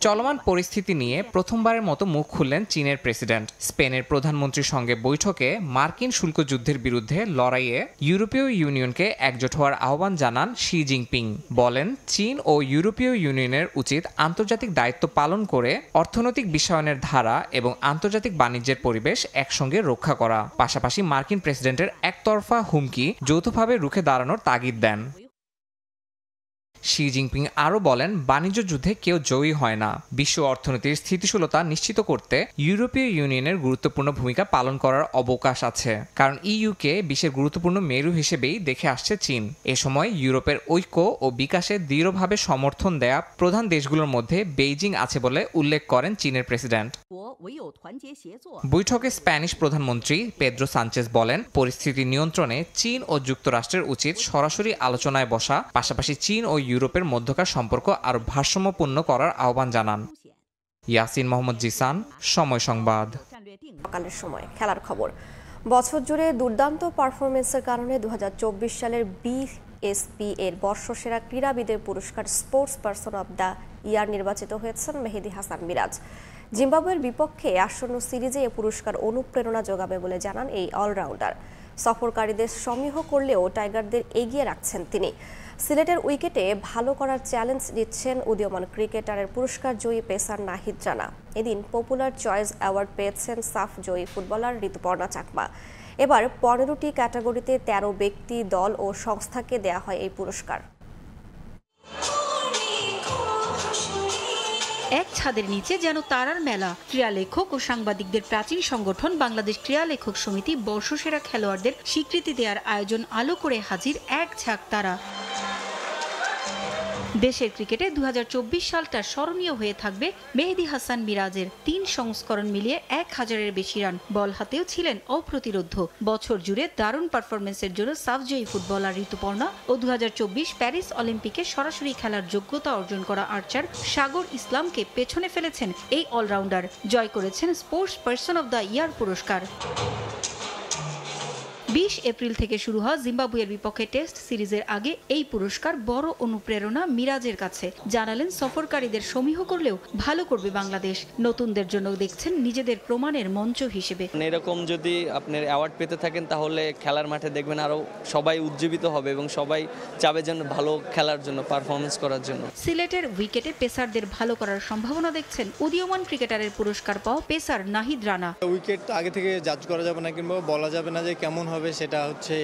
চলমান পরিস্থিতি নিয়ে প্রথমবারের মতো মুখ খুললেন চীনের প্রেসিডেন্ট। স্পেনের প্রধানমন্ত্রীর সঙ্গে বৈঠকে মার্কিন শুল্ক যুদ্ধের বিরুদ্ধে লড়াইয়ে ইউরোপীয় ইউনিয়নকে একজোট হওয়ার আহ্বান জানান শি জিনপিং। বলেন, চীন ও ইউরোপীয় ইউনিয়নের উচিত আন্তর্জাতিক দায়িত্ব পালন করে অর্থনৈতিক বিশ্বায়নের ধারা এবং আন্তর্জাতিক বাণিজ্যের পরিবেশ একসঙ্গে রক্ষা করা। পাশাপাশি মার্কিন প্রেসিডেন্টের একতরফা হুমকি যৌথভাবে রুখে দাঁড়ানোর তাগিদ দেন। শি জিনপিং আরও বলেন, বাণিজ্য যুদ্ধে কেউ জয়ী হয় না। বিশ্ব অর্থনীতির স্থিতিশীলতা নিশ্চিত করতে ইউরোপীয় ইউনিয়নের গুরুত্বপূর্ণ ভূমিকা পালন করার অবকাশ আছে, কারণ ইইউকে বিশ্বের গুরুত্বপূর্ণ মেরু হিসেবেই দেখে আসছে চীন। এ সময় ইউরোপের ঐক্য ও বিকাশে দৃঢ়ভাবে সমর্থন দেয়া প্রধান দেশগুলোর মধ্যে বেইজিং আছে বলে উল্লেখ করেন চীনের প্রেসিডেন্ট। বৈঠকে স্প্যানিশ প্রধানমন্ত্রী পেদ্রো সানচেজ বলেন, পরিস্থিতি নিয়ন্ত্রণে চীন ও যুক্তরাষ্ট্রের উচিত সরাসরি আলোচনায় বসা, পাশাপাশি চীন ও ইউরোপের মধ্যকার সম্পর্ক আরও ভারসাম্যপূর্ণ করার আহ্বান জানান। ইয়াসিন মোহাম্মদ জিসান, সময় সংবাদ। সকালের সময় খেলার খবর। বছর জুড়ে দুর্দান্ত পারফরমেন্সের কারণে 2024 সালের বিএসপি এর বর্ষসেরা ক্রীড়াবিদের পুরস্কার sports person of the year নির্বাচিত হয়েছেন মেহেদী হাসান মিরাজ। জিম্বাবুয়ের বিপক্ষে আসন্ন সিরিজে এ পুরস্কার অনুপ্রেরণা যোগাবে বলে জানান এই অলরাউন্ডার। সফরকারীদের সমীহ করলেও টাইগারদের এগিয়ে রাখছেন তিনি। সিলেটের উইকেটে ভালো করার চ্যালেঞ্জ দিচ্ছেন উদীয়মান ক্রিকেটারের পুরস্কার জয়ী পেসার নাহিদ রানা। এদিন পপুলার চয়েস অ্যাওয়ার্ড পেয়েছেন সাফ জয়ী ফুটবলার ঋতুপর্ণা চাকমা। এবার 15টি ক্যাটাগরিতে 13 ব্যক্তি, দল ও সংস্থাকে দেয়া হয় এই পুরস্কার। এক ছাদের নিচে যেন তারার মেলা। ক্রীড়া লেখক ও সাংবাদিকদের প্রাচীন সংগঠন বাংলাদেশ ক্রীড়া লেখক সমিতি বর্ষসেরা খেলোয়াড়দের স্বীকৃতি দেওয়ার আয়োজন আলো করে হাজির এক ঝাঁক তারা। দেশের ক্রিকেটে 2024 সালটা স্মরণীয় হয়ে থাকবে মেহেদী হাসান মিরাজের। 3 সংস্করণ মিলিয়ে 1000-এর বেশি রান, বল হাতেও ছিলেন অপ্রতিরোধ্য। বছর জুড়ে দারুণ পারফরমেন্সের জন্য সাফজয়ী ফুটবলার ঋতুপর্ণা ও 2024 প্যারিস অলিম্পিকে সরাসরি খেলার যোগ্যতা অর্জন করা আর্চার সাগর ইসলামকে পেছনে ফেলেছেন এই অলরাউন্ডার। জয় করেছেন sports person of the year পুরস্কার। 20 এপ্রিল থেকে শুরু হওয়া জিম্বাবুয়ের বিপক্ষে টেস্ট সিরিজের আগে এই পুরস্কার বড় অনুপ্রেরণা মিরাজের কাছে। জানালেন, সফরকারীদের সমীহ করলেও ভালো করবে বাংলাদেশ। নতুনদের জন্য দেখছেন নিজেদের প্রমাণের মঞ্চ হিসেবে। এরকম যদি আপনার অ্যাওয়ার্ড পেতে থাকেন তাহলে খেলার মাঠে দেখবেন আরো সবাই উজ্জীবিত হবে এবং সবাই চাবে যেন ভালো খেলার জন্য, পারফরমেন্স করার জন্য। সিলেটের উইকেটে পেসারদের ভালো করার সম্ভাবনা দেখছেন উদীয়মান ক্রিকেটারের পুরস্কার পাওয়া পেসার নাহিদ রানা। উইকেট আগে থেকে জাজ করা যাবে না কিংবা বলা যাবে না যে কেমন হবে, সেটা হচ্ছে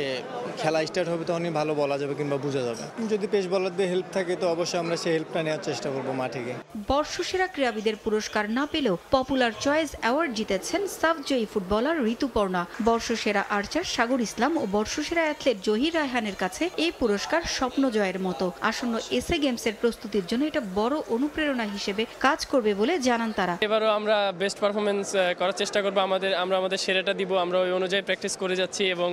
খেলা স্টার্ট হবে তখনই ভালো বলা যাবে কিংবা বোঝা যাবে। যদি পেস বোলারদের হেল্প থাকে তো অবশ্যই আমরা সেই হেল্পটা নেওয়ার চেষ্টা করব মাঠে গিয়ে। বর্ষসেরা ক্রীড়াবিদের পুরস্কার না পেলেও পপুলার চয়েস অ্যাওয়ার্ড জিতেছেন সাফজয়ী ফুটবলার ঋতুপর্ণা। বর্ষসেরা আর্চার সাগর ইসলাম ও বর্ষসেরা অ্যাথলেট জহির রায়হানের কাছে এই পুরস্কার স্বপ্ন জয়ের মতো। আসন্ন এসএ গেমসের প্রস্তুতির জন্য এটা বড় অনুপ্রেরণা হিসেবে কাজ করবে বলে জানান তারা। এবারও আমরা বেস্ট পারফরমেন্স করার চেষ্টা করব। আমরা আমাদের সেরাটা দিব। আমরা ওই অনুযায়ী প্র্যাকটিস করে যাচ্ছি এবং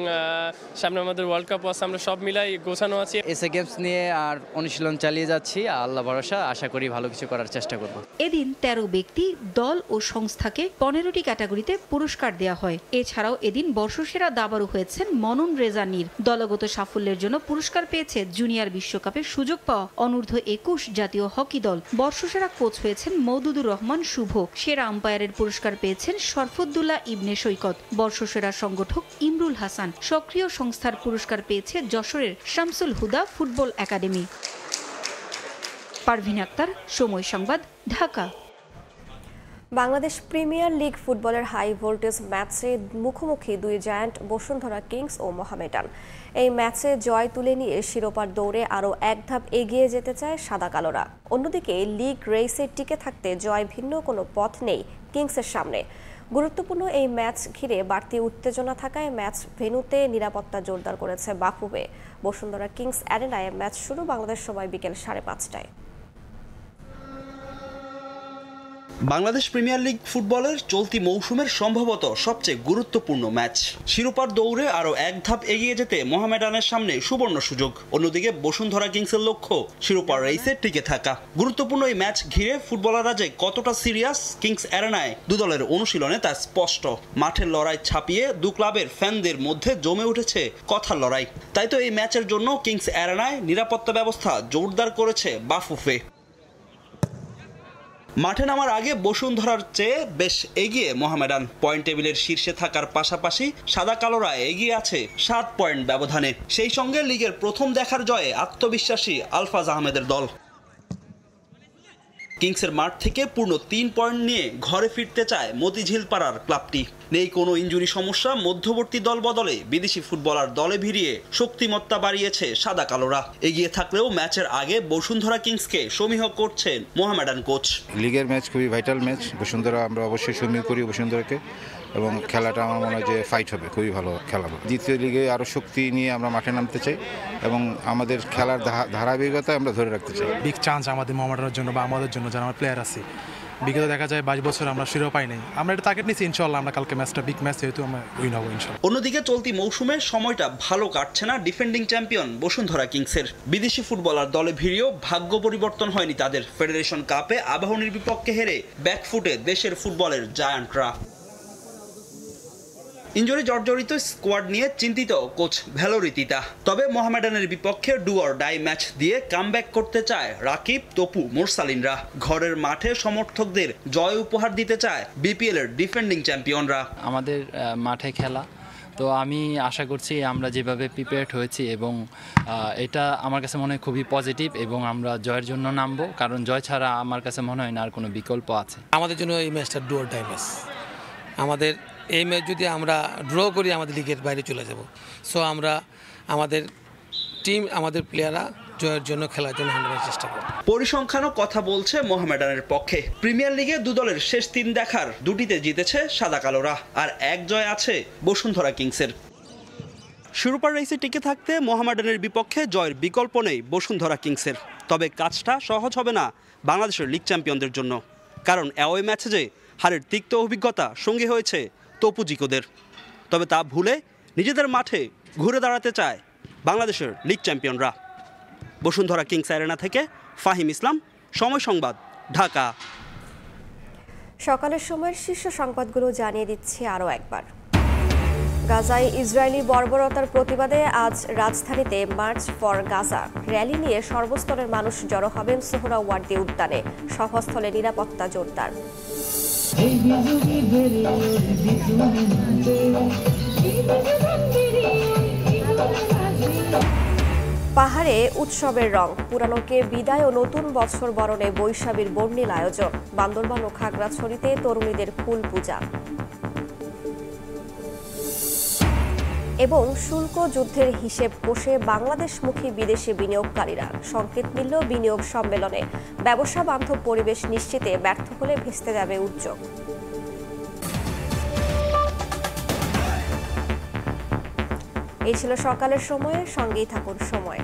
সামনে আমাদের ওয়ার্ল্ড কাপ আছে, আমরা সব মিলাই গোছানো আছি। এসএ গেমস নিয়ে আর অনুশীলন চালিয়ে যাচ্ছি। আল্লাহ ভরসা, আশা করি ভালো কিছু করার চেষ্টা করব। এদিন 13 ব্যক্তি, দল ও সংস্থাকে 15টি ক্যাটাগরিতে পুরস্কার দেওয়া হয়। এছাড়াও এদিন বর্ষসেরা দাবাড়ু হয়েছেন মনন রেজা নীর। দলগত সাফল্যের জন্য পুরস্কার পেয়েছে জুনিয়র বিশ্বকাপে সুযোগ পাওয়া অনূর্ধ্ব 21 জাতীয় হকি দল। বর্ষসেরা কোচ হয়েছেন মওদুদুর রহমান শুভ। সেরা আম্পায়ারের পুরস্কার পেয়েছেন শরফুদ্দুল্লাহ ইবনে সৈকত। বর্ষসেরা সংগঠক ইমরুল হাসান। সক্রিয় সংস্থার পুরস্কার পেয়েছে যশোরের শামসুল হুদা ফুটবল একাডেমি। পারভিন আক্তার, সময় সংবাদ, ঢাকা। বাংলাদেশ প্রিমিয়ার লিগ ফুটবলের হাই ভোল্টেজ ম্যাচে মুখোমুখি দুই জায়ান্ট বসুন্ধরা কিংস ও মোহামেডান। এই ম্যাচে জয় তুলে নিয়ে শিরোপার দৌড়ে আরও এক ধাপ এগিয়ে যেতে চায় সাদা কালোরা। অন্যদিকে লিগ রেসে টিকে থাকতে জয় ভিন্ন কোনো পথ নেই কিংসের সামনে। গুরুত্বপূর্ণ এই ম্যাচ ঘিরে বাড়তি উত্তেজনা থাকায় ম্যাচ ভেন্যুতে নিরাপত্তা জোরদার করেছে বাফুফে। বসুন্ধরা কিংস অ্যারেনায় ম্যাচ শুরু বাংলাদেশ সময় বিকেল 5:30টায়। বাংলাদেশ প্রিমিয়ার লিগ ফুটবলের চলতি মৌসুমের সম্ভবত সবচেয়ে গুরুত্বপূর্ণ ম্যাচ। শিরোপার দৌড়ে আরও এক ধাপ এগিয়ে যেতে মোহামেডানের সামনে সুবর্ণ সুযোগ। অন্যদিকে বসুন্ধরা কিংসের লক্ষ্য শিরোপার রেসে টিকে থাকা। গুরুত্বপূর্ণ এই ম্যাচ ঘিরে ফুটবলাররা যে কতটা সিরিয়াস কিংস অ্যারেনায় দু দলের অনুশীলনে তা স্পষ্ট। মাঠের লড়াই ছাপিয়ে দু ক্লাবের ফ্যানদের মধ্যে জমে উঠেছে কথার লড়াই। তাই তো এই ম্যাচের জন্য কিংস অ্যারেনায় নিরাপত্তা ব্যবস্থা জোরদার করেছে বাফুফে। মাঠে নামার আগে বসুন্ধরার চেয়ে বেশ এগিয়ে মোহামেডান। পয়েন্ট টেবিলের শীর্ষে থাকার পাশাপাশি সাদা কালোরা এগিয়ে আছে 7 পয়েন্ট ব্যবধানে। সেই সঙ্গে লিগের প্রথম দেখার জয়ে আত্মবিশ্বাসী আলফাজ আহমেদের দল। কিংসের মাঠ থেকে পূর্ণ 3 পয়েন্ট নিয়ে ঘরে ফিরতে চায় মতিঝিল পাড়ার ক্লাবটি। নেই কোনো ইনজুরি সমস্যা, মধ্যবর্তী দল বদলে বিদেশি ফুটবলার দলে ভিড়িয়ে শক্তিমত্তা বাড়িয়েছে সাদা কালোরা। এগিয়ে থাকলেও ম্যাচের আগে বসুন্ধরা কিংসকে সমীহ করছেন মোহামেডান কোচ। লিগের ম্যাচ খুবই ভাইটাল ম্যাচ। বসুন্ধরা আমরা অবশ্যই সমীহ করি বসুন্ধরাকে, এবং খেলাটা আমার মনে হয় যে ফাইট হবে, খুবই ভালো খেলা হবে। দ্বিতীয় লিগে আরও শক্তি নিয়ে আমরা মাঠে নামতে চাই এবং আমাদের খেলার ধারাবাহিকতা আমরা ধরে রাখতে চাই। বিগ চান্স আমাদের মোহামেডানের জন্য বা আমাদের জন্য যারা আমার প্লেয়ার আছে। বিগত দেখা যায় 22 বছর আমরা শিরোপা পাই নাই। আমরা এটা টার্গেট নিচ্ছি, ইনশাআল্লাহ আমরা কালকে ম্যাচটা বিগ ম্যাচ, যেহেতু আমরা উইন হবো ইনশাআল্লাহ। অন্যদিকে চলতি মৌসুমে সময়টা ভালো কাটছে না ডিফেন্ডিং চ্যাম্পিয়ন বসুন্ধরা কিংসের। বিদেশি ফুটবলার দলে ভিড়িয়েও ভাগ্য পরিবর্তন হয়নি তাদের। ফেডারেশন কাপে আবাহনীর বিপক্ষে হেরে ব্যাকফুটে দেশের ফুটবলের জায়ান্টরা। ইনজুরি জর্জরিত স্কোয়াড নিয়ে চিন্তিত কোচ ভ্যালোরিতিতা। তবে মোহামেডানের বিপক্ষে ডু অর ডাই ম্যাচ দিয়ে কামব্যাক করতে চায় রাকিব, তপু, মোরসালিনরা। ঘরের মাঠে সমর্থকদের জয় উপহার দিতে চায় বিপিএল এর ডিফেন্ডিং চ্যাম্পিয়নরা। আমাদের মাঠে খেলা, তো আমি আশা করছি আমরা যেভাবে প্রিপেয়ার্ড হয়েছি এবং এটা আমার কাছে মনে হয় খুবই পজিটিভ এবং আমরা জয়ের জন্য নামবো, কারণ জয় ছাড়া আমার কাছে মনে হয় না আর কোনো বিকল্প আছে। আমাদের জন্য এই ম্যাচটা ডু অর ডাই ম্যাচ। আমাদের এই ম্যাচ যদি আমরা ড্র করি আমাদের লিগের বাইরে চলে যাব। সো আমরা আমাদের টিম, আমাদের প্লেয়াররা জয়ের জন্য, খেলার জন্য 100% চেষ্টা করব। পরিসংখ্যানও কথা বলছে মোহামেডানের পক্ষে। প্রিমিয়ার লিগে দু দলের শেষ 3 দেখার 2টিতে জিতেছে সাদা কালোরা, আর 1 জয় আছে বসুন্ধরা কিংসের। শিরোপার রেসে টিকে থাকতে মোহামেডানের বিপক্ষে জয়ের বিকল্প নেই বসুন্ধরা কিংসের। তবে কাজটা সহজ হবে না বাংলাদেশের লিগ চ্যাম্পিয়নদের জন্য, কারণ অ্যাওয়ে ম্যাচে যে হারের তিক্ত অভিজ্ঞতা সঙ্গী হয়েছে তপুজিকোদের। তবে তা ভুলে নিজেদের মাঠে ঘুরে দাঁড়াতে চায় বাংলাদেশের লিগ চ্যাম্পিয়নরা। বসুন্ধরা কিংস অ্যারেনা থেকে ফাহিম ইসলাম, সময় সংবাদ, ঢাকা। সকালের সময়ের শীর্ষ সংবাদগুলো জানিয়ে দিচ্ছি আরও একবার। গাজায় ইসরায়েলি বর্বরতার প্রতিবাদে আজ রাজধানীতে মার্চ ফর গাজা র্যালি নিয়ে সর্বস্তরের মানুষ জড়ো হবেন সোহরাওয়ার্দী উদ্যানে। সভাস্থলে নিরাপত্তা জোরদার। পাহাড়ে উৎসবের রং, পুরানোকে বিদায় ও নতুন বছর বরণে বৈশাখীর বর্ণিল আয়োজন। বান্দরবান ও খাগড়াছড়িতে তরুণীদের ফুল পূজা। এবং শুল্ক যুদ্ধের হিসেব কষে বাংলাদেশমুখী বিদেশি বিনিয়োগকারীরা। সংকেত মিলল বিনিয়োগ সম্মেলনে। ব্যবসা বান্ধব পরিবেশ নিশ্চিতে ব্যর্থ হলে ভেস্তে যাবে উদ্যোগ। এই ছিল সকালের সময়ে, সঙ্গেই থাকুন সময়।